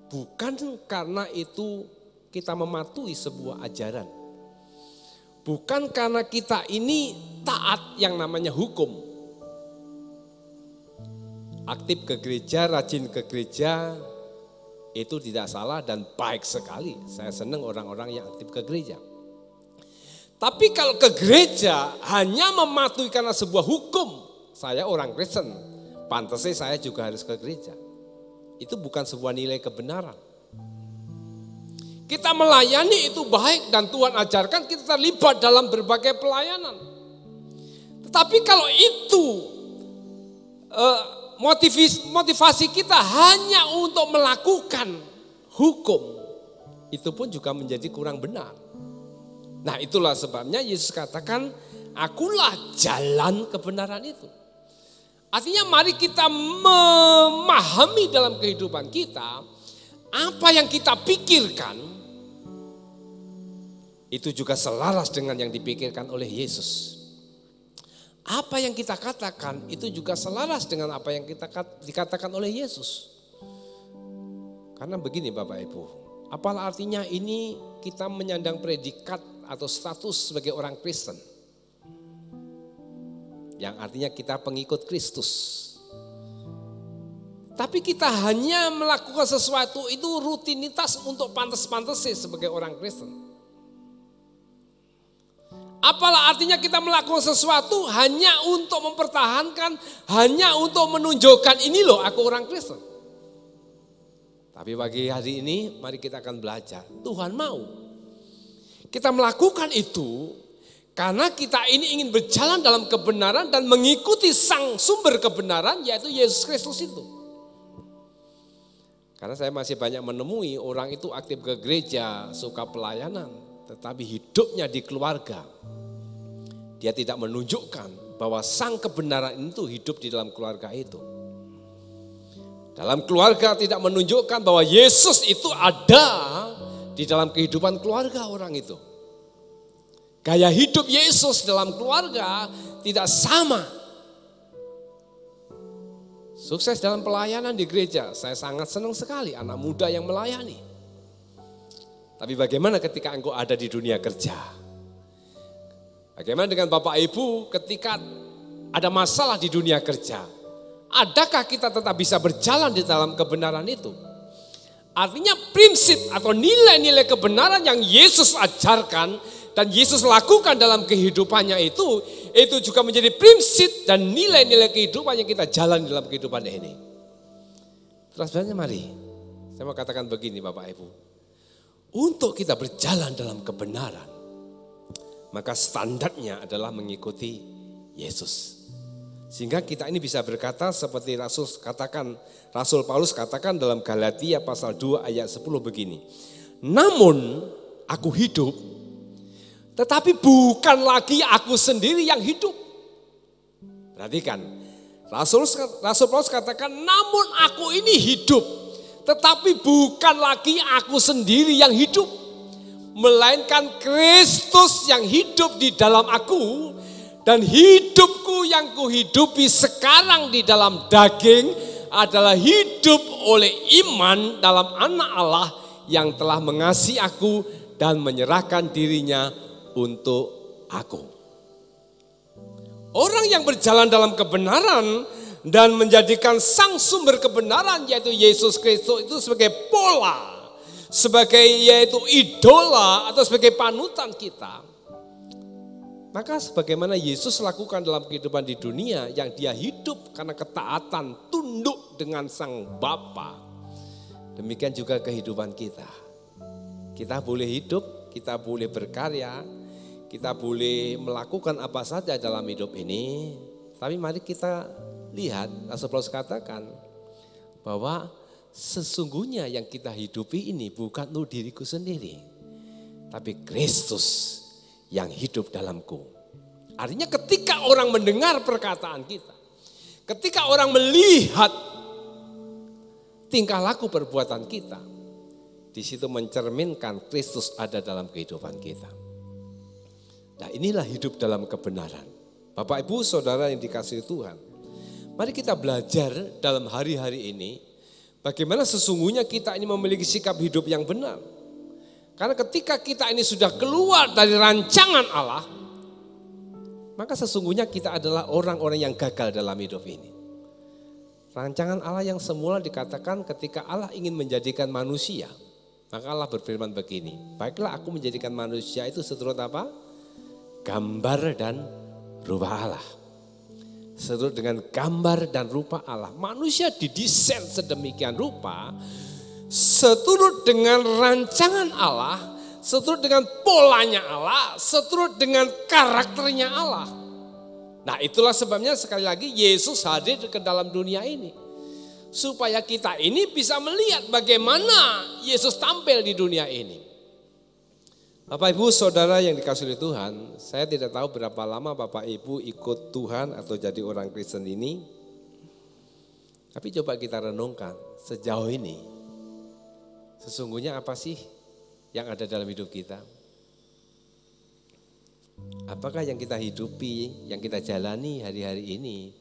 bukan karena itu kita mematuhi sebuah ajaran. Bukan karena kita ini taat yang namanya hukum. Aktif ke gereja, rajin ke gereja, itu tidak salah dan baik sekali. Saya senang orang-orang yang aktif ke gereja. Tapi kalau ke gereja hanya mematuhi karena sebuah hukum, saya orang Kristen, pantasnya saya juga harus ke gereja. Itu bukan sebuah nilai kebenaran. Kita melayani itu baik dan Tuhan ajarkan kita terlibat dalam berbagai pelayanan. Tetapi kalau itu motivasi kita hanya untuk melakukan hukum, itu pun juga menjadi kurang benar. Nah itulah sebabnya Yesus katakan, akulah jalan kebenaran itu. Artinya mari kita memahami dalam kehidupan kita, apa yang kita pikirkan, itu juga selaras dengan yang dipikirkan oleh Yesus. Apa yang kita katakan itu juga selaras dengan apa yang dikatakan oleh Yesus. Karena begini Bapak Ibu, apalah artinya ini kita menyandang predikat atau status sebagai orang Kristen. Yang artinya kita pengikut Kristus. Tapi kita hanya melakukan sesuatu itu rutinitas untuk pantas-pantasnya sebagai orang Kristen. Apalah artinya kita melakukan sesuatu hanya untuk mempertahankan, hanya untuk menunjukkan ini loh aku orang Kristen. Tapi pagi hari ini mari kita akan belajar, Tuhan mau kita melakukan itu Karena kita ini ingin berjalan dalam kebenaran dan mengikuti sang sumber kebenaran, yaitu Yesus Kristus itu. Karena saya masih banyak menemui orang itu aktif ke gereja, suka pelayanan, tetapi hidupnya di keluarga. Dia tidak menunjukkan bahwa sang kebenaran itu hidup di dalam keluarga itu. Dalam keluarga tidak menunjukkan bahwa Yesus itu ada di dalam kehidupan keluarga orang itu. Gaya hidup Yesus dalam keluarga tidak sama. Sukses dalam pelayanan di gereja, saya sangat senang sekali anak muda yang melayani. Tapi bagaimana ketika engkau ada di dunia kerja? Bagaimana dengan Bapak Ibu ketika ada masalah di dunia kerja? Adakah kita tetap bisa berjalan di dalam kebenaran itu? Artinya prinsip atau nilai-nilai kebenaran yang Yesus ajarkan dan Yesus lakukan dalam kehidupannya itu juga menjadi prinsip dan nilai-nilai kehidupan yang kita jalan dalam kehidupan ini. Terus sebenarnya mari, saya mau katakan begini Bapak Ibu. Untuk kita berjalan dalam kebenaran, maka standarnya adalah mengikuti Yesus. Sehingga kita ini bisa berkata seperti Rasul Paulus katakan dalam Galatia pasal 2 ayat 10 begini. Namun aku hidup, tetapi bukan lagi aku sendiri yang hidup. Perhatikan, Rasul Paulus katakan, namun aku ini hidup, tetapi bukan lagi aku sendiri yang hidup. Melainkan Kristus yang hidup di dalam aku, dan hidupku yang kuhidupi sekarang di dalam daging adalah hidup oleh iman dalam anak Allah yang telah mengasihi aku dan menyerahkan dirinya untuk aku. Orang yang berjalan dalam kebenaran dan menjadikan sang sumber kebenaran yaitu Yesus Kristus itu sebagai pola, sebagai yaitu idola atau sebagai panutan kita. Maka sebagaimana Yesus lakukan dalam kehidupan di dunia yang dia hidup karena ketaatan tunduk dengan sang Bapa, demikian juga kehidupan kita. Kita boleh hidup, kita boleh berkarya, kita boleh melakukan apa saja dalam hidup ini, tapi mari kita lihat, Rasul Paulus katakan bahwa sesungguhnya yang kita hidupi ini bukan untuk diriku sendiri, tapi Kristus yang hidup dalamku. Artinya ketika orang mendengar perkataan kita, ketika orang melihat tingkah laku perbuatan kita, di situ mencerminkan Kristus ada dalam kehidupan kita. Nah, inilah hidup dalam kebenaran. Bapak Ibu Saudara yang dikasihi Tuhan, mari kita belajar dalam hari-hari ini bagaimana sesungguhnya kita ini memiliki sikap hidup yang benar. Karena ketika kita ini sudah keluar dari rancangan Allah, maka sesungguhnya kita adalah orang-orang yang gagal dalam hidup ini. Rancangan Allah yang semula dikatakan ketika Allah ingin menjadikan manusia, maka Allah berfirman begini, baiklah aku menjadikan manusia itu seturut apa? Gambar dan rupa Allah. Seturut dengan gambar dan rupa Allah. Manusia didesain sedemikian rupa, seturut dengan rancangan Allah, seturut dengan polanya Allah, seturut dengan karakternya Allah. Nah, itulah sebabnya sekali lagi Yesus hadir ke dalam dunia ini. Supaya kita ini bisa melihat bagaimana Yesus tampil di dunia ini. Bapak Ibu Saudara yang dikasihi Tuhan, saya tidak tahu berapa lama Bapak Ibu ikut Tuhan atau jadi orang Kristen ini. Tapi coba kita renungkan sejauh ini. Sesungguhnya apa sih yang ada dalam hidup kita? Apakah yang kita hidupi, yang kita jalani hari-hari ini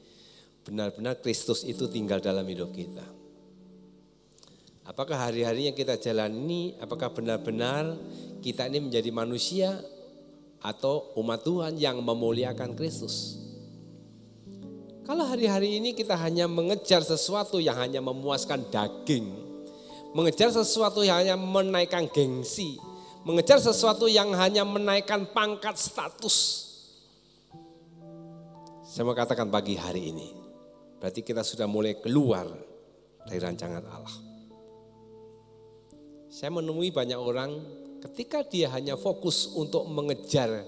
benar-benar Kristus itu tinggal dalam hidup kita? Apakah hari-hari yang kita jalani, apakah benar-benar kita ini menjadi manusia atau umat Tuhan yang memuliakan Kristus? Kalau hari-hari ini kita hanya mengejar sesuatu yang hanya memuaskan daging, mengejar sesuatu yang hanya menaikkan gengsi, mengejar sesuatu yang hanya menaikkan pangkat status. Saya mau katakan pagi hari ini, berarti kita sudah mulai keluar dari rancangan Allah. Saya menemui banyak orang ketika dia hanya fokus untuk mengejar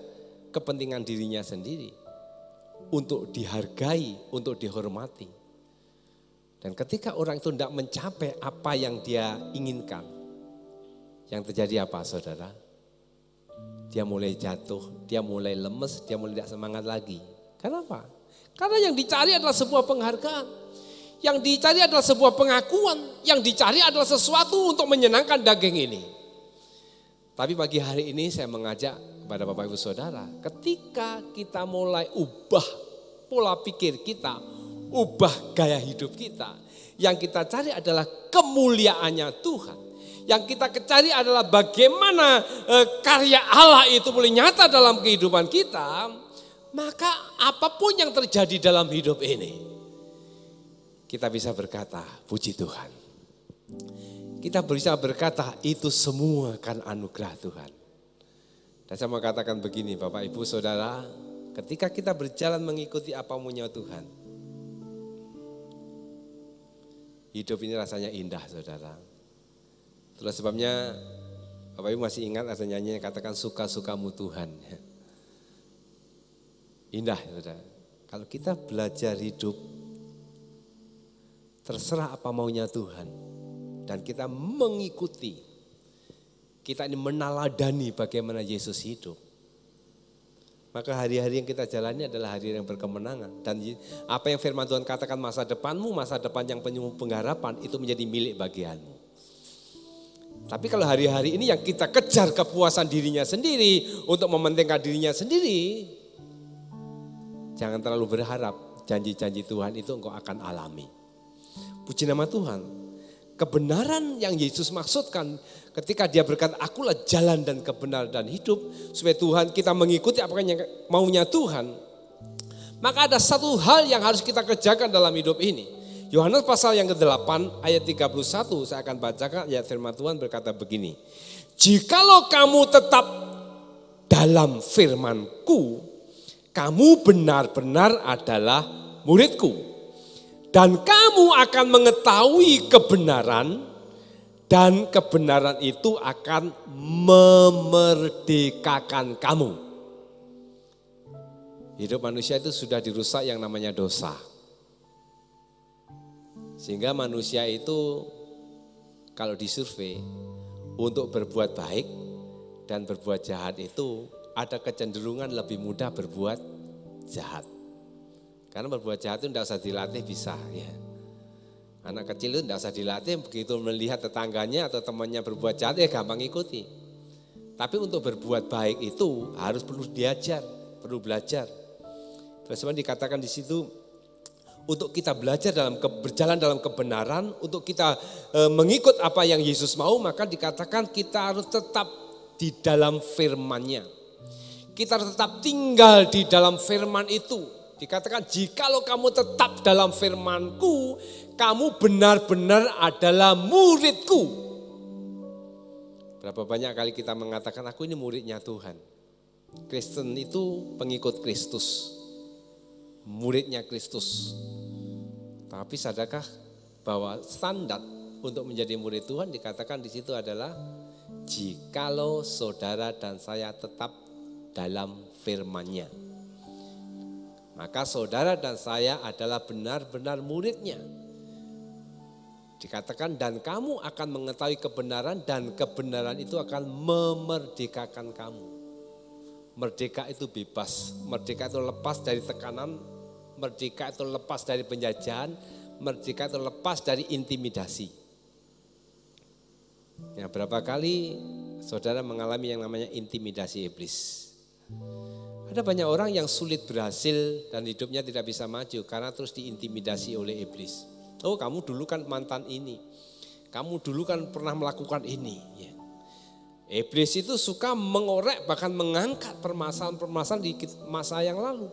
kepentingan dirinya sendiri, untuk dihargai, untuk dihormati. Dan ketika orang itu tidak mencapai apa yang dia inginkan, yang terjadi apa saudara? Dia mulai jatuh, dia mulai lemes, dia mulai tidak semangat lagi. Kenapa? Karena yang dicari adalah sebuah penghargaan. Yang dicari adalah sebuah pengakuan. Yang dicari adalah sesuatu untuk menyenangkan daging ini. Tapi pagi hari ini saya mengajak kepada Bapak Ibu Saudara, ketika kita mulai ubah pola pikir kita, ubah gaya hidup kita, yang kita cari adalah kemuliaannya Tuhan. Yang kita cari adalah bagaimana karya Allah itu boleh nyata dalam kehidupan kita, maka apapun yang terjadi dalam hidup ini, kita bisa berkata, puji Tuhan. Kita bisa berkata, itu semua kan anugerah Tuhan. Dan saya mau katakan begini, Bapak Ibu Saudara, ketika kita berjalan mengikuti apa maunya Tuhan, hidup ini rasanya indah, saudara. Itulah sebabnya Bapak Ibu masih ingat ada nyanyi yang katakan suka-sukamu Tuhan. Indah, saudara. Kalau kita belajar hidup, terserah apa maunya Tuhan. Dan kita mengikuti, kita ini meneladani bagaimana Yesus hidup. Maka hari-hari yang kita jalani adalah hari yang berkemenangan. Dan apa yang firman Tuhan katakan, masa depanmu, masa depan yang penuh pengharapan, itu menjadi milik bagianmu. Tapi kalau hari-hari ini yang kita kejar kepuasan dirinya sendiri, untuk mementingkan dirinya sendiri, jangan terlalu berharap janji-janji Tuhan itu engkau akan alami. Puji nama Tuhan. Kebenaran yang Yesus maksudkan ketika dia berkata, akulah jalan dan kebenaran dan hidup, supaya Tuhan kita mengikuti apa yang maunya Tuhan. Maka ada satu hal yang harus kita kerjakan dalam hidup ini. Yohanes pasal yang ke-8 ayat 31, saya akan bacakan ayat firman Tuhan berkata begini. Jikalau kamu tetap dalam firman-Ku, kamu benar-benar adalah murid-Ku. Dan kamu akan mengetahui kebenaran, dan kebenaran itu akan memerdekakan kamu. Hidup manusia itu sudah dirusak yang namanya dosa. Sehingga manusia itu kalau disurvei untuk berbuat baik dan berbuat jahat itu ada kecenderungan lebih mudah berbuat jahat. Karena berbuat jahat itu tidak usah dilatih bisa ya. Anak kecil itu tidak usah dilatih, begitu melihat tetangganya atau temannya berbuat jahat ya gampang ikuti. Tapi untuk berbuat baik itu harus perlu diajar, perlu belajar. Terus dikatakan di situ untuk kita belajar berjalan dalam kebenaran, untuk kita mengikut apa yang Yesus mau, maka dikatakan kita harus tetap di dalam firman-Nya. Kita harus tetap tinggal di dalam firman itu. Dikatakan jikalau kamu tetap dalam firman-Ku, kamu benar-benar adalah murid-Ku. Berapa banyak kali kita mengatakan aku ini muridnya Tuhan. Kristen itu pengikut Kristus, muridnya Kristus. Tapi sadarkah bahwa standar untuk menjadi murid Tuhan dikatakan di situ adalah jikalau saudara dan saya tetap dalam firman-Nya. Maka saudara dan saya adalah benar-benar muridnya. Dikatakan dan kamu akan mengetahui kebenaran dan kebenaran itu akan memerdekakan kamu. Merdeka itu bebas, merdeka itu lepas dari tekanan, merdeka itu lepas dari penjajahan, merdeka itu lepas dari intimidasi. Ya, berapa kali saudara mengalami yang namanya intimidasi iblis? Ada banyak orang yang sulit berhasil dan hidupnya tidak bisa maju karena terus diintimidasi oleh iblis. Oh kamu dulu kan mantan ini, kamu dulu kan pernah melakukan ini. Ya. Iblis itu suka mengorek bahkan mengangkat permasalahan-permasalahan di masa yang lalu.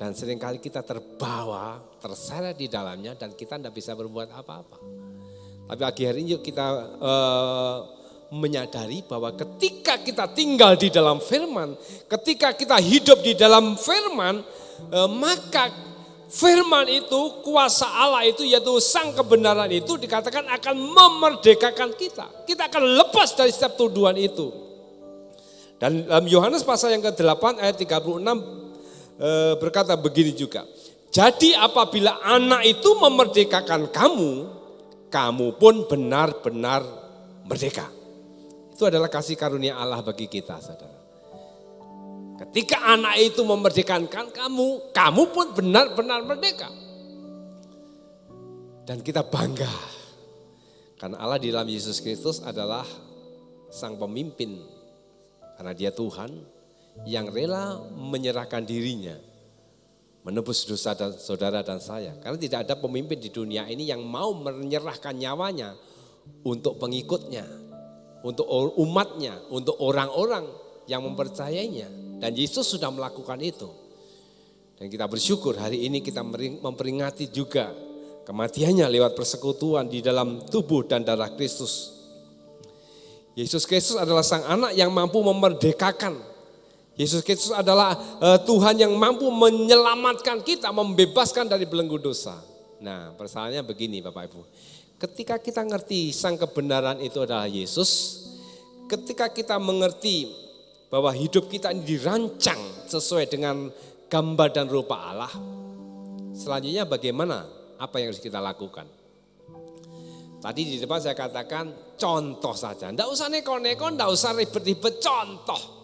Dan seringkali kita terbawa, terseret di dalamnya dan kita tidak bisa berbuat apa-apa. Tapi pagi hari ini yuk kita menyadari bahwa ketika kita tinggal di dalam firman, ketika kita hidup di dalam firman, maka firman itu, kuasa Allah itu yaitu sang kebenaran itu dikatakan akan memerdekakan kita. Kita akan lepas dari setiap tuduhan itu. Dan dalam Yohanes pasal yang ke-8 ayat 36 berkata begini juga. Jadi apabila anak itu memerdekakan kamu, kamu pun benar-benar merdeka. Itu adalah kasih karunia Allah bagi kita, saudara. Ketika anak itu memerdekakan kamu, kamu pun benar-benar merdeka. Dan kita bangga. Karena Allah di dalam Yesus Kristus adalah sang pemimpin. Karena dia Tuhan yang rela menyerahkan dirinya. Menebus dosa dan saudara dan saya. Karena tidak ada pemimpin di dunia ini yang mau menyerahkan nyawanya untuk pengikutnya. Untuk umatnya, untuk orang-orang yang mempercayainya. Dan Yesus sudah melakukan itu. Dan kita bersyukur hari ini kita memperingati juga kematiannya lewat persekutuan di dalam tubuh dan darah Kristus. Yesus Kristus adalah sang anak yang mampu memerdekakan. Yesus Kristus adalah Tuhan yang mampu menyelamatkan kita, membebaskan dari belenggu dosa. Nah, persoalannya begini Bapak Ibu. Ketika kita ngerti sang kebenaran itu adalah Yesus, ketika kita mengerti bahwa hidup kita ini dirancang sesuai dengan gambar dan rupa Allah. Selanjutnya bagaimana? Apa yang harus kita lakukan? Tadi di depan saya katakan contoh saja. Tidak usah neko-neko, tidak usah ribet-ribet, contoh.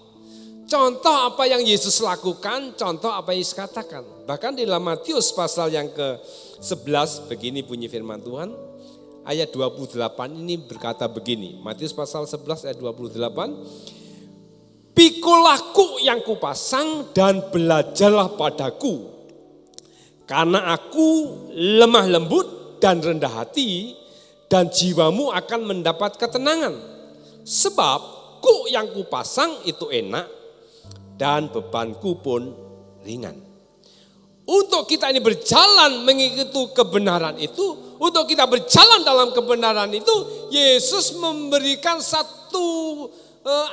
Contoh apa yang Yesus lakukan, contoh apa yang Yesus katakan. Bahkan di dalam Matius pasal yang ke-11, begini bunyi firman Tuhan. Ayat 28 ini berkata begini. Matius pasal 11 ayat 28. Pikulah kuk yang kupasang dan belajarlah padaku. Karena aku lemah lembut dan rendah hati dan jiwamu akan mendapat ketenangan. Sebab kuk yang kupasang itu enak dan bebanku pun ringan. Untuk kita ini berjalan mengikuti kebenaran itu, untuk kita berjalan dalam kebenaran itu, Yesus memberikan satu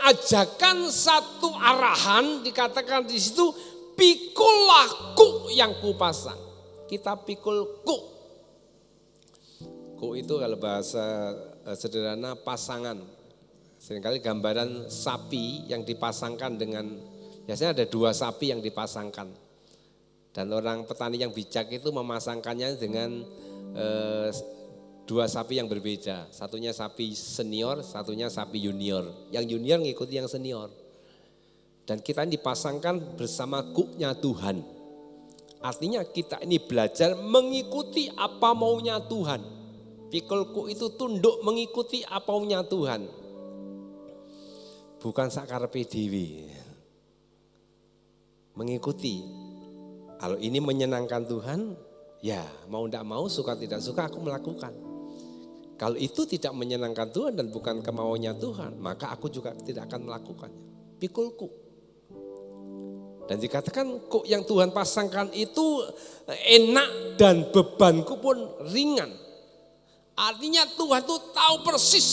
ajakan, satu arahan, dikatakan di situ, pikulah kuk yang kupasang. Kita pikul kuk. Kuk itu kalau bahasa sederhana pasangan. Seringkali gambaran sapi yang dipasangkan dengan, biasanya ada 2 sapi yang dipasangkan. Dan orang petani yang bijak itu memasangkannya dengan 2 sapi yang berbeda. Satunya sapi senior, satunya sapi junior. Yang junior ngikuti yang senior. Dan kita ini dipasangkan bersama kuknya Tuhan. Artinya kita ini belajar mengikuti apa maunya Tuhan. Pikul kuk itu tunduk mengikuti apa maunya Tuhan. Bukan sakarepe dhewe. Mengikuti. Kalau ini menyenangkan Tuhan, ya mau tidak mau, suka tidak suka aku melakukan. Kalau itu tidak menyenangkan Tuhan dan bukan kemauannya Tuhan, maka aku juga tidak akan melakukannya. Pikul kuk. Dan dikatakan kuk yang Tuhan pasangkan itu enak dan bebanku pun ringan. Artinya Tuhan itu tahu persis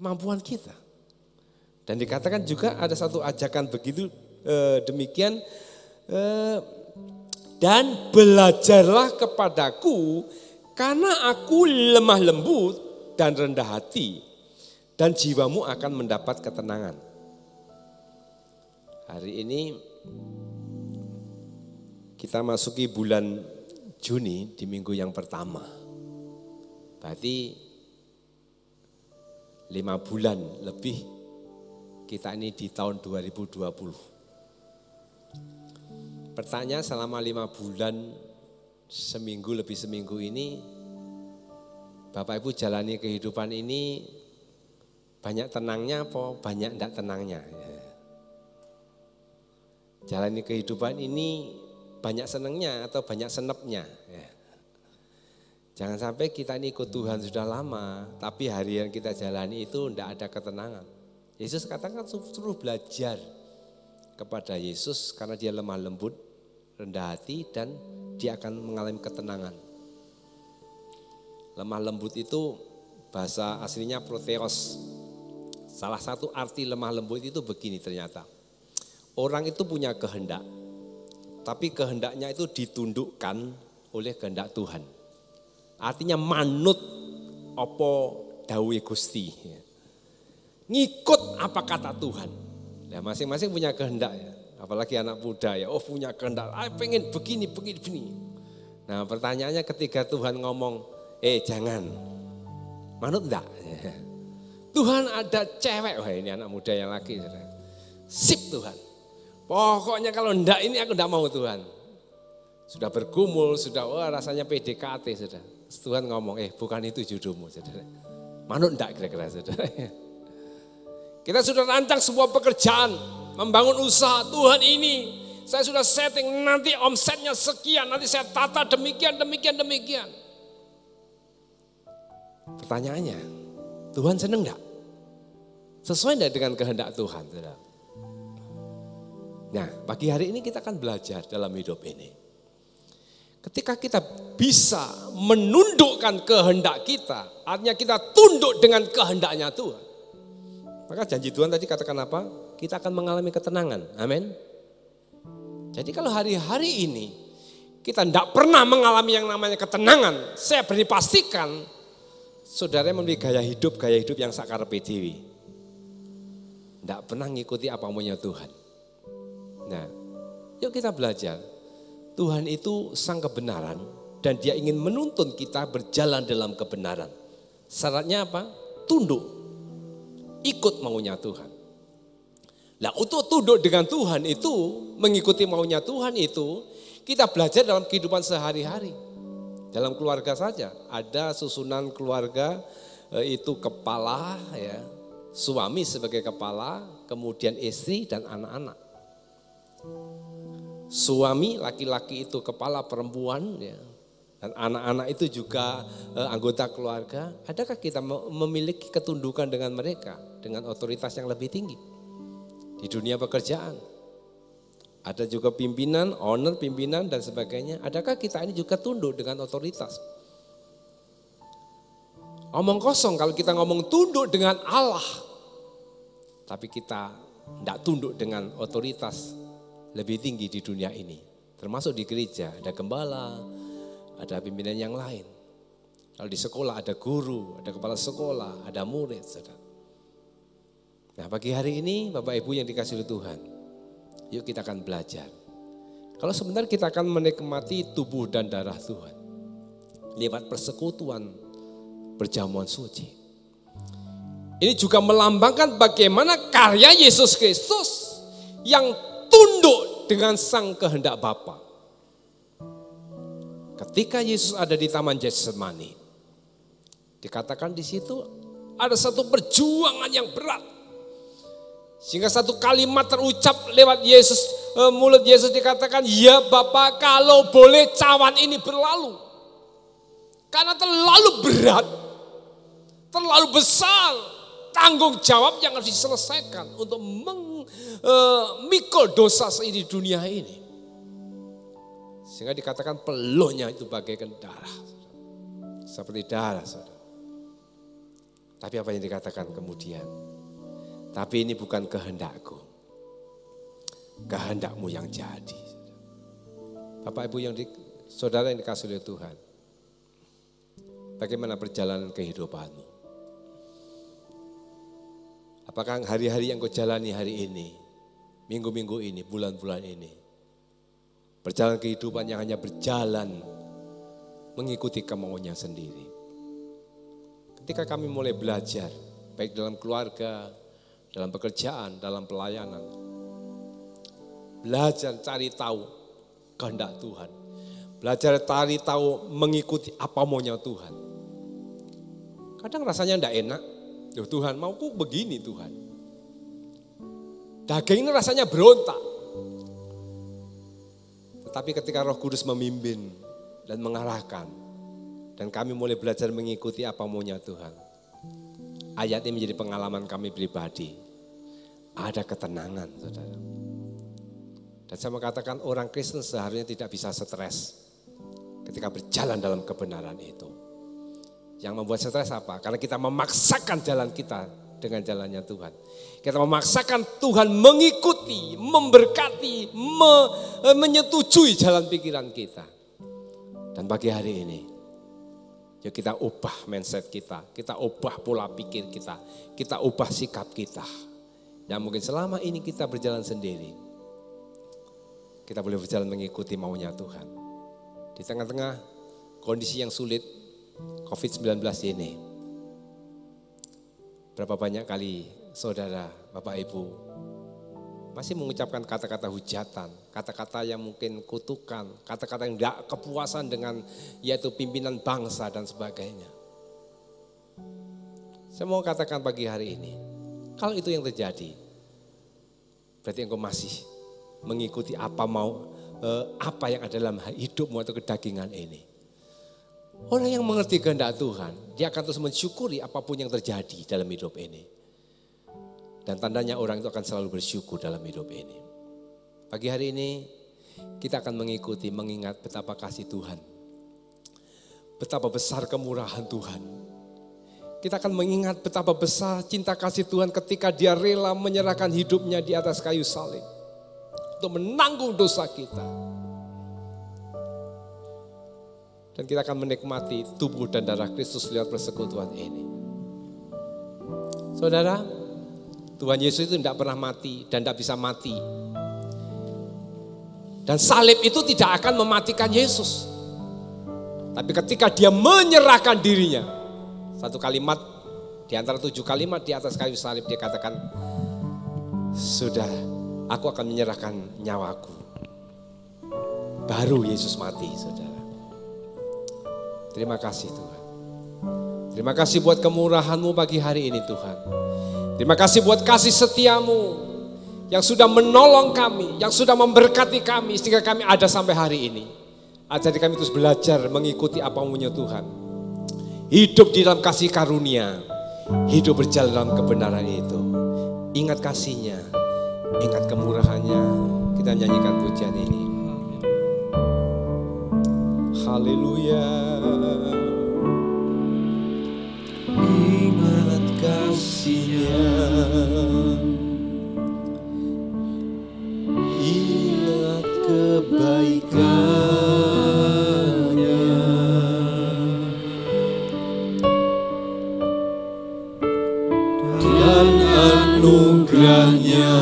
kemampuan kita. Dan dikatakan juga ada satu ajakan begitu demikian. Dan belajarlah kepadaku karena aku lemah lembut dan rendah hati dan jiwamu akan mendapat ketenangan. Hari ini kita masuki bulan Juni di minggu yang pertama. Berarti 5 bulan lebih kita ini di tahun 2020. Pertanyaan selama 5 bulan, seminggu lebih seminggu ini, Bapak Ibu jalani kehidupan ini banyak tenangnya apa banyak enggak tenangnya? Jalani kehidupan ini banyak senangnya atau banyak senepnya? Jangan sampai kita ini ikut Tuhan sudah lama, tapi hari yang kita jalani itu enggak ada ketenangan. Yesus katakan suruh belajar kepada Yesus karena dia lemah lembut, rendah hati dan dia akan mengalami ketenangan. Lemah lembut itu bahasa aslinya proteos. Salah satu arti lemah lembut itu begini ternyata. Orang itu punya kehendak, tapi kehendaknya itu ditundukkan oleh kehendak Tuhan. Artinya manut opo dawuhe Gusti. ngikut apa kata Tuhan. Nah, masing-masing punya kehendak ya. Apalagi anak muda ya, punya kehendak, pengen begini. Nah pertanyaannya ketika Tuhan ngomong, jangan, manut enggak? Tuhan ada cewek, wah ini anak muda yang laki. Sip Tuhan, pokoknya kalau enggak ini aku enggak mau Tuhan. Sudah bergumul, sudah rasanya PDKT sudah. Tuhan ngomong, bukan itu jodohmu saudara. Manut enggak kira-kira saudara? Kita sudah rancang sebuah pekerjaan, membangun usaha. Tuhan ini saya sudah setting nanti omsetnya sekian, nanti saya tata demikian. Pertanyaannya, Tuhan seneng enggak? Sesuai enggak dengan kehendak Tuhan? Saudara? Nah, pagi hari ini kita akan belajar dalam hidup ini. Ketika kita bisa menundukkan kehendak kita, artinya kita tunduk dengan kehendaknya Tuhan. Maka janji Tuhan tadi katakan apa? Kita akan mengalami ketenangan. Amin. Jadi kalau hari-hari ini kita tidak pernah mengalami yang namanya ketenangan, saya beri pastikan saudara memiliki gaya hidup yang sakarepe dhewe. Tidak pernah ngikuti apa maunya Tuhan. Nah, yuk kita belajar. Tuhan itu sang kebenaran dan dia ingin menuntun kita berjalan dalam kebenaran. Syaratnya apa? Tunduk, ikut maunya Tuhan. Nah untuk tunduk dengan Tuhan itu, mengikuti maunya Tuhan itu, kita belajar dalam kehidupan sehari-hari. Dalam keluarga saja, ada susunan keluarga itu kepala, ya, suami sebagai kepala, kemudian istri dan anak-anak. Suami laki-laki itu kepala perempuan, ya, dan anak-anak itu juga anggota keluarga. Adakah kita memiliki ketundukan dengan mereka, dengan otoritas yang lebih tinggi di dunia pekerjaan? Ada juga pimpinan, owner pimpinan dan sebagainya. Adakah kita ini juga tunduk dengan otoritas? Omong kosong kalau kita ngomong tunduk dengan Allah, tapi kita tidak tunduk dengan otoritas lebih tinggi di dunia ini. Termasuk di gereja, ada gembala, ada pimpinan yang lain. Kalau di sekolah ada guru, ada kepala sekolah, ada murid. Nah pagi hari ini Bapak Ibu yang dikasihi oleh Tuhan, yuk kita akan belajar. Kalau sebentar kita akan menikmati tubuh dan darah Tuhan lewat persekutuan perjamuan suci. Ini juga melambangkan bagaimana karya Yesus Kristus yang tunduk dengan sang kehendak Bapa. Ketika Yesus ada di Taman Getsemani, dikatakan di situ ada satu perjuangan yang berat. Sehingga satu kalimat terucap lewat Yesus, mulut Yesus dikatakan, ya Bapa kalau boleh cawan ini berlalu. Karena terlalu berat, terlalu besar tanggung jawab yang harus diselesaikan untuk memikul dosa di dunia ini. Sehingga dikatakan peluhnya itu bagaikan darah. Seperti darah, saudara. Tapi apa yang dikatakan kemudian? Tapi ini bukan kehendakku, kehendakmu yang jadi. Bapak Ibu yang saudara yang dikasihi oleh Tuhan, bagaimana perjalanan kehidupanmu? Apakah hari-hari yang kau jalani hari ini, minggu-minggu ini, bulan-bulan ini, perjalanan kehidupan yang hanya berjalan mengikuti kemauannya sendiri? Ketika kami mulai belajar, baik dalam keluarga, dalam pekerjaan, dalam pelayanan, belajar cari tahu kehendak Tuhan, belajar cari tahu mengikuti apa maunya Tuhan. Kadang rasanya tidak enak, Tuhan mauku begini Tuhan. Daging ini rasanya berontak. Tetapi ketika Roh Kudus memimpin dan mengarahkan, dan kami mulai belajar mengikuti apa maunya Tuhan, ayat ini menjadi pengalaman kami pribadi. Ada ketenangan, saudara. Dan saya mengatakan orang Kristen seharusnya tidak bisa stres ketika berjalan dalam kebenaran itu. Yang membuat stres apa? Karena kita memaksakan jalan kita dengan jalannya Tuhan. Kita memaksakan Tuhan mengikuti, memberkati, menyetujui jalan pikiran kita. Dan pagi hari ini, Ya kita ubah mindset kita ubah pola pikir kita ubah sikap kita. Yang mungkin selama ini kita berjalan sendiri, kita boleh berjalan mengikuti maunya Tuhan. Di tengah-tengah kondisi yang sulit COVID-19 ini, berapa banyak kali saudara, Bapak Ibu, masih mengucapkan kata-kata hujatan, kata-kata yang mungkin kutukan, kata-kata yang tidak kepuasan dengan yaitu pimpinan bangsa dan sebagainya. Saya mau katakan pagi hari ini, kalau itu yang terjadi, berarti engkau masih mengikuti apa yang ada dalam hidupmu atau kedagingan ini. Orang yang mengerti kehendak Tuhan, dia akan terus mensyukuri apapun yang terjadi dalam hidup ini. Dan tandanya orang itu akan selalu bersyukur dalam hidup ini. Pagi hari ini kita akan mengikuti, mengingat betapa kasih Tuhan. Betapa besar kemurahan Tuhan. Kita akan mengingat betapa besar cinta kasih Tuhan ketika dia rela menyerahkan hidupnya di atas kayu salib. Untuk menanggung dosa kita. Dan kita akan menikmati tubuh dan darah Kristus lewat persekutuan ini. Saudara, Tuhan Yesus itu tidak pernah mati dan tidak bisa mati. Dan salib itu tidak akan mematikan Yesus. Tapi ketika dia menyerahkan dirinya, satu kalimat di antara 7 kalimat di atas kayu salib dia katakan, sudah, aku akan menyerahkan nyawaku. Baru Yesus mati, saudara. Terima kasih Tuhan. Terima kasih buat kemurahan-Mu pagi hari ini Tuhan. Terima kasih buat kasih setiamu yang sudah menolong kami, yang sudah memberkati kami sehingga kami ada sampai hari ini. Ajari kami terus belajar mengikuti apa maunya Tuhan. Hidup di dalam kasih karunia, hidup berjalan dalam kebenaran itu. Ingat kasihnya, ingat kemurahannya. Kita nyanyikan pujian ini. Haleluya. Ingat kasih-Nya, ingat kebaikan-Nya, dan anugerah-Nya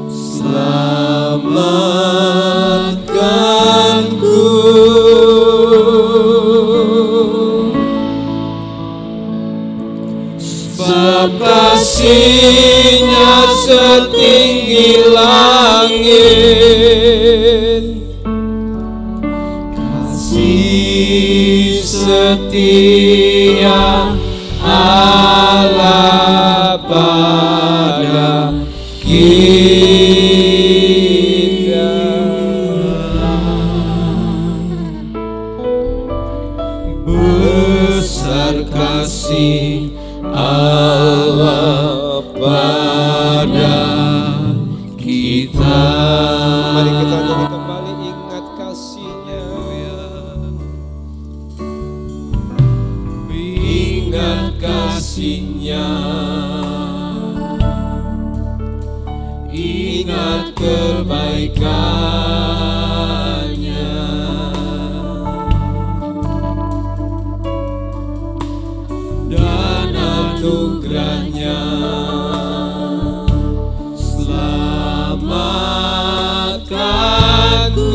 selamatkanku. Sebab kasih-Nya setinggi langit, kasih setia Allah pada kita. Besar kasih Allah pada kita. Mari kita nyanyi kembali, ingat kasih-Nya. Ingat kasih-Nya, ingat kebaikan-Nya, dan anugerah-Nya selamatkanku.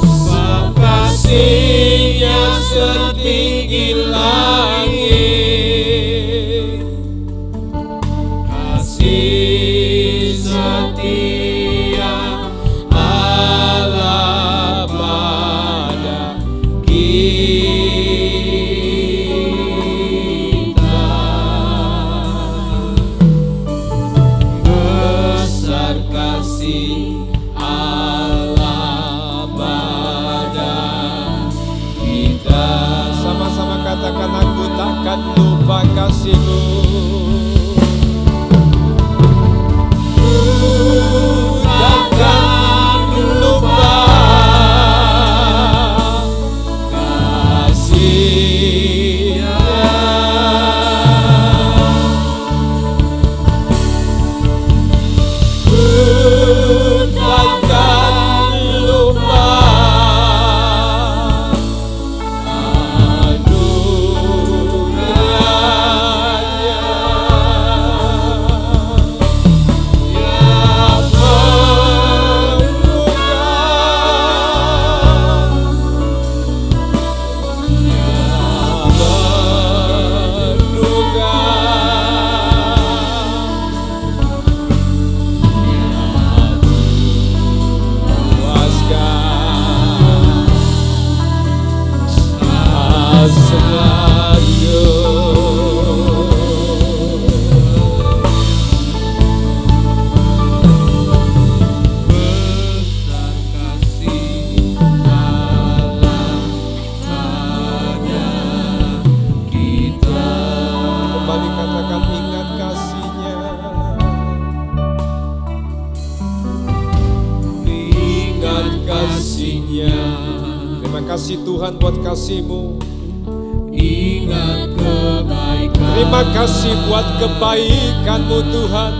Sebab kasih-Nya setinggi langit, kasih setia Allah pada kita. Besar kasih Allah pada kita. Sama-sama katakan, aku takkan lupa kasih-Mu. Takkan lupa kasih-Nya. Ku kasih-Nya. Terima kasih Tuhan buat kasih-Mu. Ingat kebaikan. Terima kasih buat kebaikan-Mu Tuhan.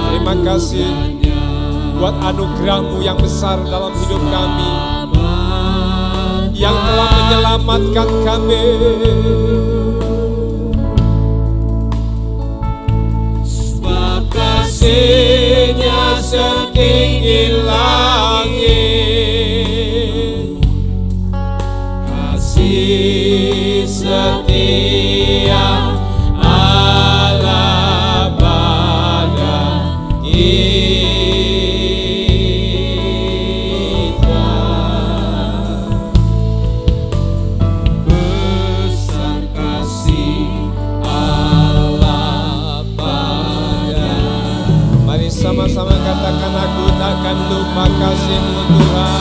Terima kasih buat anugerah-Mu yang besar dalam hidup kami, yang telah menyelamatkan kami. Sebab kasih-Nya setinggi langit, kasih setia Allah pada kita. Besar kasih Allah pada. Mari sama-sama katakan, aku takkan lupa kasih-Mu Tuhan.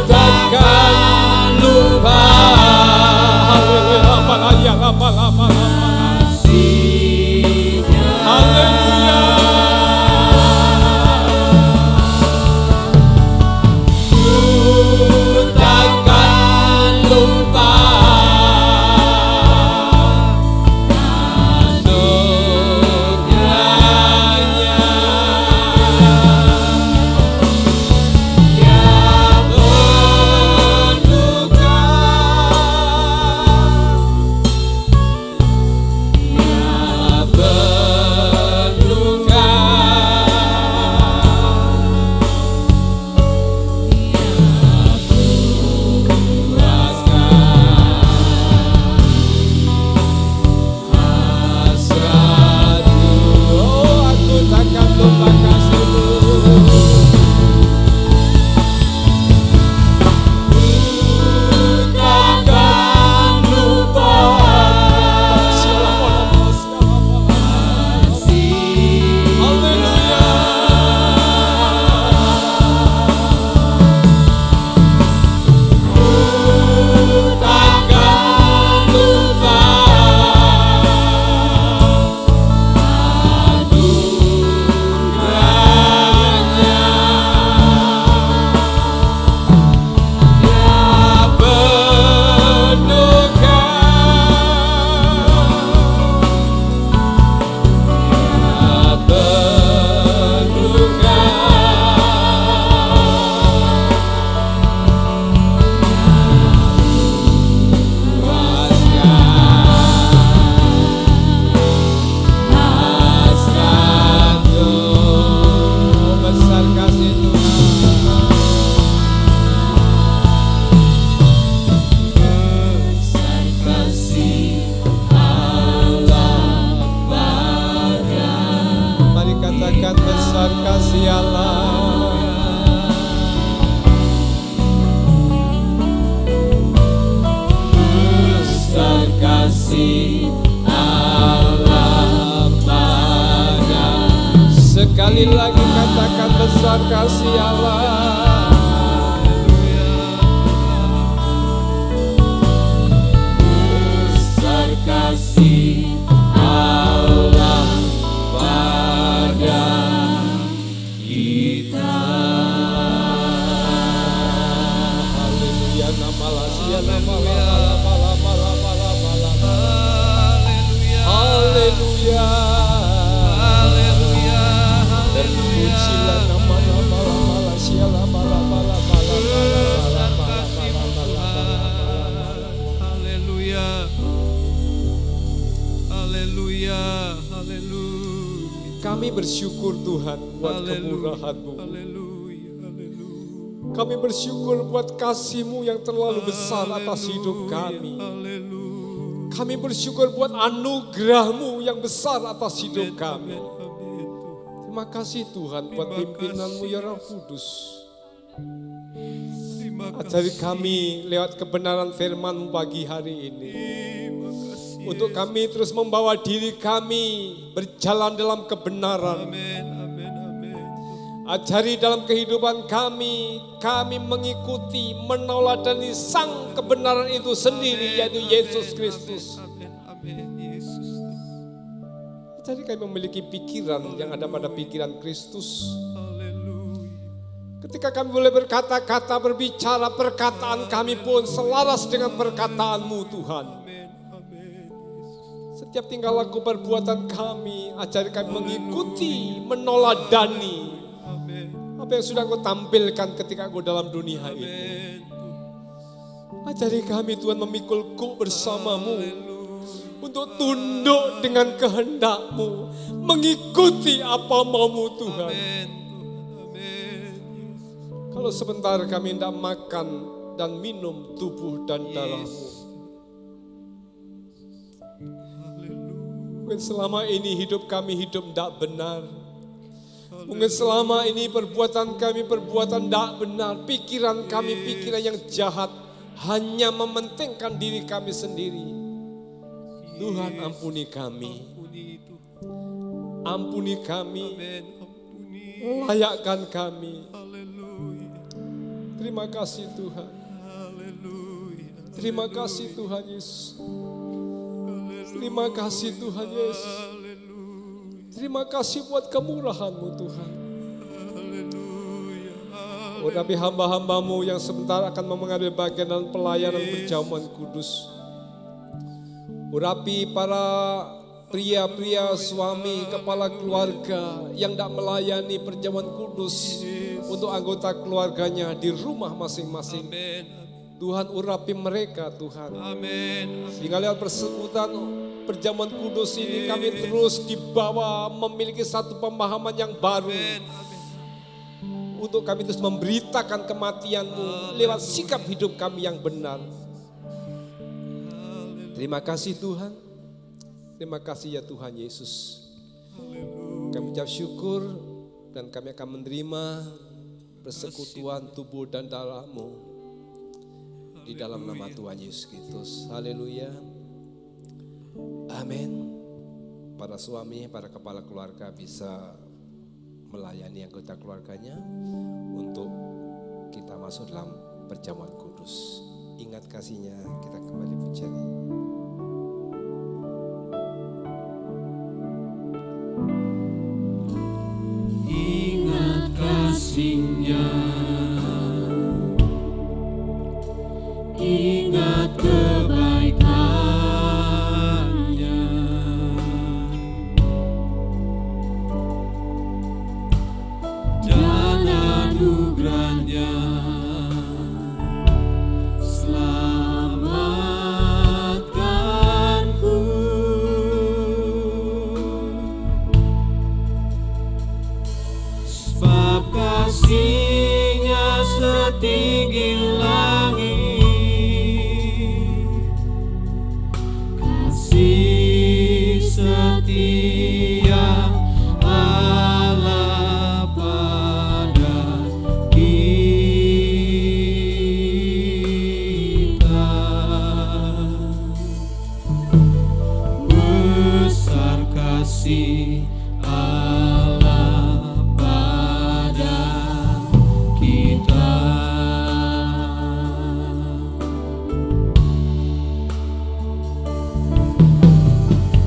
Takkan lupa. Kasih-Nya. Haleluya. Ku takkan lupa anugerah-Nya. Sekali lagi katakan besar kasih Allah. Besar kasih Allah pada kita. Haleluya, nama lasia, nama haleluya. Terpujilah nama lasia, Haleluya. Haleluya. Haleluya. Kami bersyukur Tuhan buat kemurahan-Mu. Kami bersyukur buat kasih-Mu yang terlalu besar atas hidup kami. Kami bersyukur buat anugerah-Mu yang besar atas hidup kami. Terima kasih Tuhan buat pimpinan-Mu ya Roh Kudus. Ajari kami lewat kebenaran firman-Mu pagi hari ini. Untuk kami terus membawa diri kami berjalan dalam kebenaran. Ajari dalam kehidupan kami mengikuti, meneladani sang kebenaran itu sendiri, yaitu Yesus Kristus. Jadi kami memiliki pikiran yang ada pada pikiran Kristus. Ketika kami boleh berkata-kata, berbicara, perkataan kami pun selaras dengan perkataan-Mu Tuhan. Setiap tingkah laku perbuatan kami, ajari kami mengikuti, meneladani apa yang sudah Engkau tampilkan ketika Engkau dalam dunia ini. Ajari kami Tuhan memikul kuk bersama-Mu untuk tunduk dengan kehendak-Mu, mengikuti apa mau-Mu Tuhan. Kalau sebentar kami tidak makan dan minum tubuh dan darah-Mu, mungkin selama ini hidup kami hidup tidak benar. Mungkin selama ini perbuatan kami perbuatan tidak benar. Pikiran kami pikiran yang jahat, hanya mementingkan diri kami sendiri. Tuhan ampuni kami. Ampuni kami. Layakkan kami. Terima kasih Tuhan. Terima kasih Tuhan Yesus. Terima kasih Tuhan Yesus. Terima kasih buat kemurahan-Mu Tuhan. Urapi hamba-hamba-Mu yang sebentar akan mengambil bagian dalam pelayanan perjamuan kudus. Urapi para pria-pria, suami, kepala keluarga yang tidak melayani perjamuan kudus untuk anggota keluarganya di rumah masing-masing. Tuhan urapi mereka Tuhan. Sehingga lewat persekutuan perjamuan kudus ini kami terus dibawa memiliki satu pemahaman yang baru. Untuk kami terus memberitakan kematian-Mu lewat sikap hidup kami yang benar. Terima kasih Tuhan. Terima kasih ya Tuhan Yesus. Kami ucap syukur dan kami akan menerima persekutuan tubuh dan darah-Mu di dalam nama Tuhan Yesus Kristus. Haleluya. Amin. Para suami, para kepala keluarga bisa melayani anggota keluarganya untuk kita masuk dalam perjamuan kudus. Ingat kasihnya, kita kembali pujian. Ingat kasihnya, ingat kebaikannya, dan anugerahnya. Selamatkanku, sebab kasih-Nya setinggi langit, kasih setia Allah pada kita. Besar kasih Allah pada kita.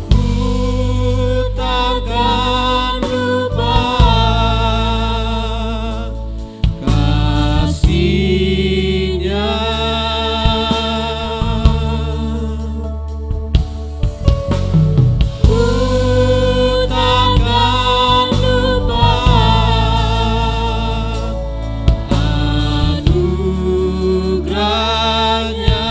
Ku takkan lupa kasih-Nya. Ku takkan lupa anugerahnya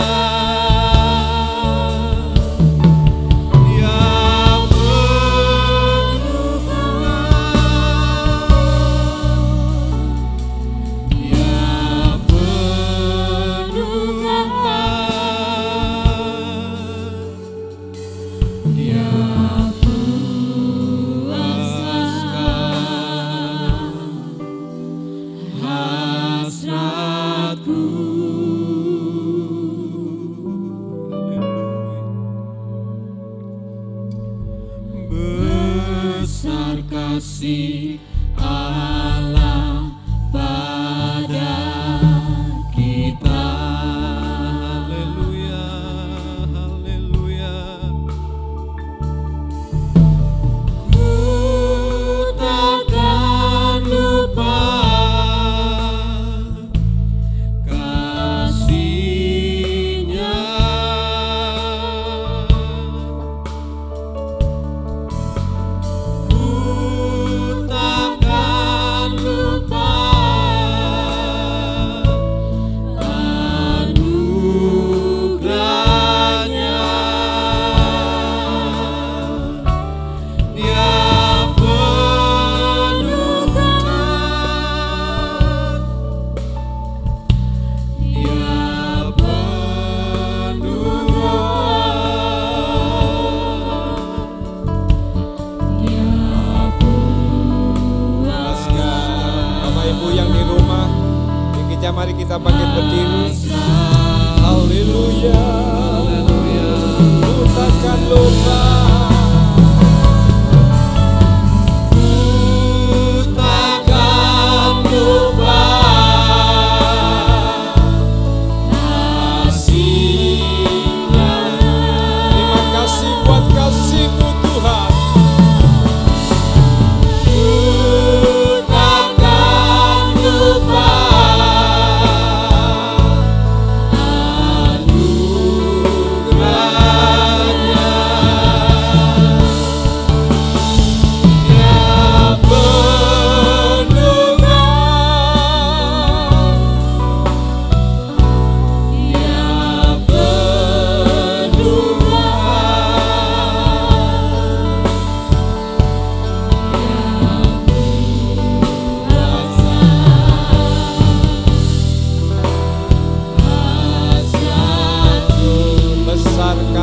yang penuh yang penuh yang puaskan hasratku. Besar kasih Allah pada kita. Haleluya, haleluya.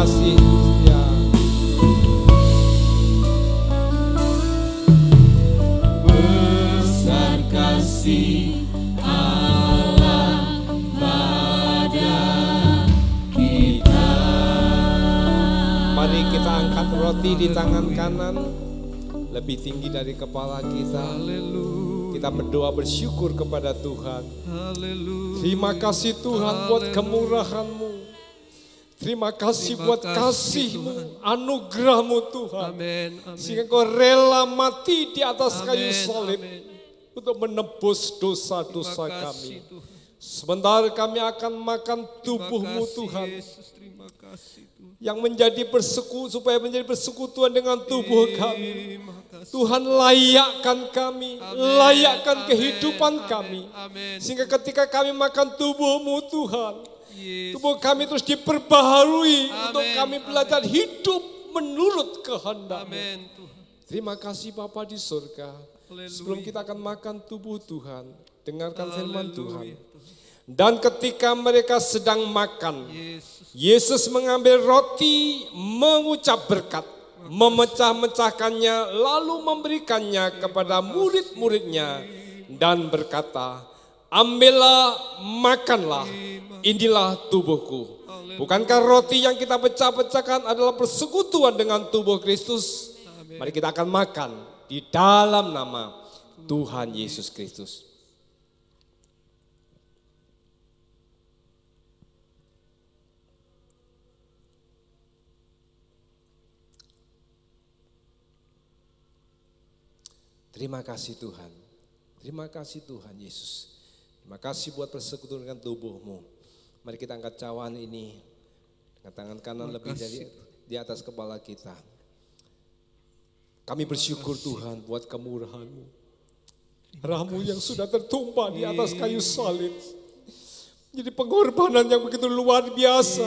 kasih ya. Besar kasih Allah pada kita. Mari kita angkat roti di tangan kanan, lebih tinggi dari kepala kita. Kita berdoa bersyukur kepada Tuhan. Terima kasih Tuhan buat kemurahan-Mu. Terima kasih buat kasih-Mu, anugerah-Mu Tuhan. Sehingga Kau rela mati di atas kayu salib untuk menebus dosa-dosa kami. Sebentar kami akan makan tubuh-Mu Tuhan. Yang menjadi supaya menjadi persekutuan dengan tubuh kami. Tuhan layakkan kami, layakkan kehidupan kami. Sehingga ketika kami makan tubuh-Mu Tuhan, tubuh kami terus diperbaharui untuk kami belajar hidup menurut kehendak-Mu. Terima kasih Bapa di surga. Sebelum kita akan makan tubuh Tuhan, dengarkan firman Tuhan. Dan ketika mereka sedang makan, Yesus mengambil roti, mengucap berkat, memecah-mecahkannya, lalu memberikannya kepada murid-muridnya dan berkata, ambillah, makanlah, inilah tubuhku. Bukankah roti yang kita pecah-pecahkan adalah persekutuan dengan tubuh Kristus? Mari kita akan makan di dalam nama Tuhan Yesus Kristus. Terima kasih Tuhan, terima kasih Tuhan Yesus. Terima kasih buat persekutuan dengan tubuh-Mu. Mari kita angkat cawan ini dengan tangan kanan lebih dari di atas kepala kita. Kami bersyukur Tuhan buat kemurahan-Mu. Darah-Mu yang sudah tertumpah di atas kayu salib. Jadi pengorbanan yang begitu luar biasa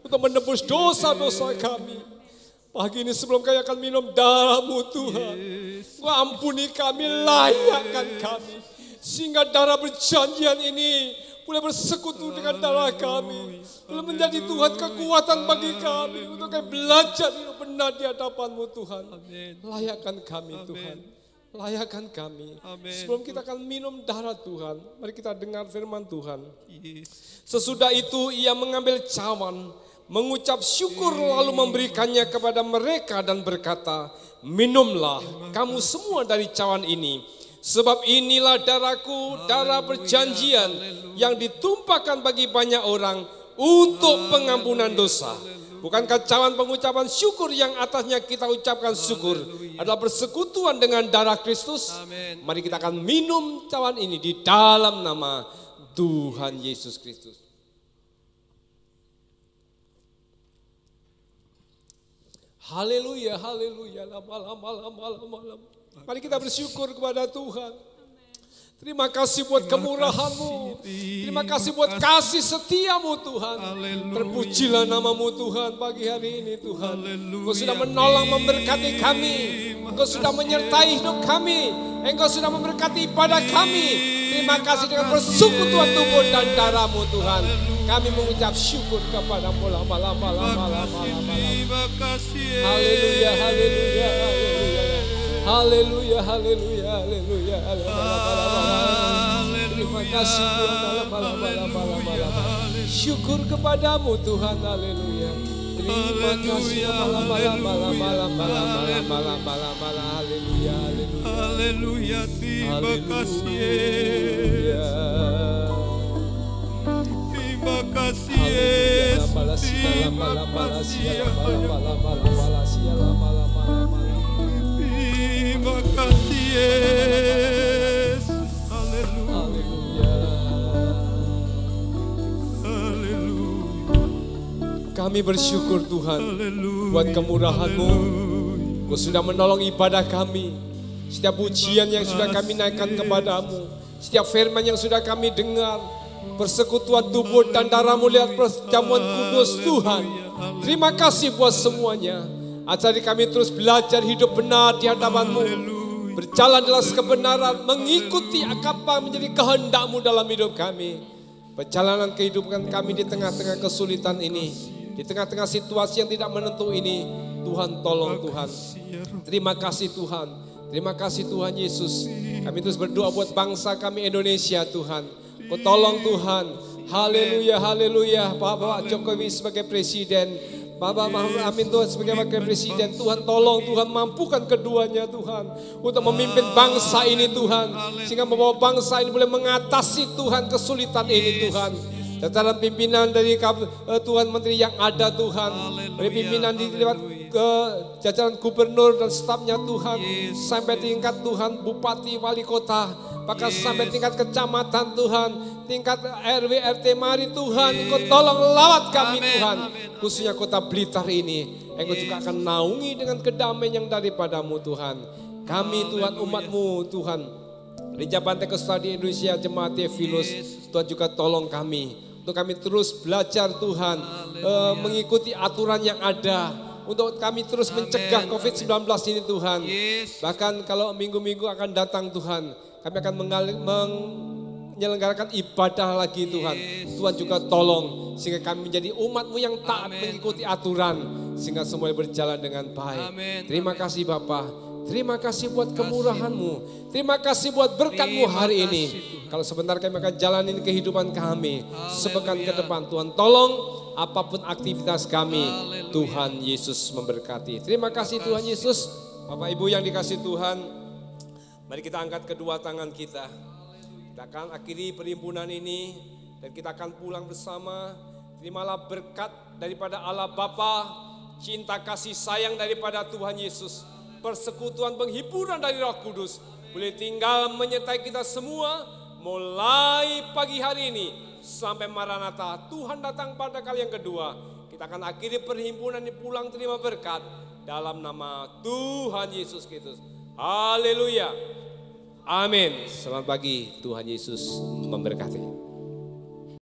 untuk menebus dosa-dosa kami. Pagi ini sebelum kami akan minum darah-Mu Tuhan, Kau ampuni kami, layakkan kami. Sehingga darah perjanjian ini boleh bersekutu dengan darah kami. Boleh menjadi Tuhan kekuatan bagi kami untuk kami belajar hidup benar di hadapan-Mu Tuhan. Layakkan kami Tuhan, layakkan kami. Sebelum kita akan minum darah Tuhan, mari kita dengar firman Tuhan. Sesudah itu ia mengambil cawan, mengucap syukur lalu memberikannya kepada mereka dan berkata, minumlah kamu semua dari cawan ini, sebab inilah darahku, darah perjanjian yang ditumpahkan bagi banyak orang untuk pengampunan dosa. Bukankah cawan pengucapan syukur yang atasnya kita ucapkan syukur adalah persekutuan dengan darah Kristus? Mari kita akan minum cawan ini di dalam nama Tuhan Yesus Kristus. Haleluya, haleluya. Mari kita bersyukur kepada Tuhan. Terima kasih buat kemurahan-Mu. Terima kasih buat kasih setia-Mu Tuhan. Terpujilah nama-Mu Tuhan pagi hari ini Tuhan. Engkau sudah menolong memberkati kami. Engkau sudah menyertai hidup kami. Engkau sudah memberkati ibadah kami. Terima kasih dengan persekutuan tubuh dan darah-Mu Tuhan. Kami mengucap syukur kepada malam. Haleluya, haleluya, haleluya. Haleluya, haleluya, haleluya. Terima kasih Tuhan. Syukur kepadamu Tuhan. Haleluya. Terima kasih malam. Haleluya, Haleluya, terima kasih. Terima kasih Yesus. Terima kasih. Terima kasih Yesus. Haleluya. Haleluya. Kami bersyukur Tuhan buat kemurahan-Mu. Kau sudah menolong ibadah kami. Setiap pujian yang sudah kami naikkan kepadamu. Setiap firman yang sudah kami dengar. Persekutuan tubuh dan darah-Mu lihat perjamuan kudus Tuhan. Terima kasih buat semuanya. Ajari kami terus belajar hidup benar di hadapan-Mu. Berjalan dalam kebenaran, mengikuti apa menjadi kehendak-Mu dalam hidup kami. Perjalanan kehidupan kami di tengah-tengah kesulitan ini. Di tengah-tengah situasi yang tidak menentu ini, Tuhan tolong Tuhan. Terima kasih Tuhan. Terima kasih Tuhan Yesus. Kami terus berdoa buat bangsa kami Indonesia Tuhan. Kau tolong Tuhan. Haleluya, haleluya. Bapak Jokowi sebagai presiden. Bapak Amin Tuhan sebagai wakil presiden. Tuhan tolong Tuhan mampukan keduanya Tuhan. Untuk memimpin bangsa ini Tuhan. Sehingga membawa bangsa ini boleh mengatasi Tuhan kesulitan ini Tuhan. Tataran pimpinan dari Tuhan Menteri yang ada Tuhan. Dari pimpinan di lewat ke jajaran gubernur dan stafnya Tuhan. Sampai tingkat Tuhan Bupati Wali Kota. Bahkan sampai tingkat kecamatan Tuhan. Tingkat RW RT mari Tuhan. Engkau tolong lawat kami Tuhan. Khususnya kota Blitar ini. Engkau juga akan naungi dengan kedamaian yang daripadamu Tuhan. Kami Tuhan umatmu Tuhan. Gereja Pantai Kustadi Indonesia Jemaat Theophilus. Tuhan juga tolong kami. Untuk kami terus belajar Tuhan. Mengikuti aturan yang ada. Untuk kami terus mencegah COVID-19 ini Tuhan. Bahkan kalau minggu-minggu akan datang Tuhan. Kami akan menyelenggarakan ibadah lagi Tuhan. Tuhan juga tolong. Sehingga kami menjadi umat-Mu yang taat mengikuti aturan. Sehingga semuanya berjalan dengan baik. Terima kasih Bapak. Terima kasih buat kemurahan-Mu. Terima kasih buat berkat-Mu hari ini. Kalau sebentar kami akan jalanin kehidupan kami. Sepekan ke depan Tuhan tolong apapun aktivitas kami. Tuhan Yesus memberkati. Terima kasih Tuhan Yesus. Bapak Ibu yang dikasih Tuhan. Mari kita angkat kedua tangan kita. Kita akan akhiri perhimpunan ini. Dan kita akan pulang bersama. Terimalah berkat daripada Allah Bapa. Cinta kasih sayang daripada Tuhan Yesus. Persekutuan penghiburan dari Roh Kudus boleh tinggal menyertai kita semua mulai pagi hari ini sampai Maranatha Tuhan datang pada kali yang kedua. Kita akan akhiri perhimpunan ini pulang terima berkat dalam nama Tuhan Yesus Kristus. Haleluya. Amin. Selamat pagi, Tuhan Yesus memberkati.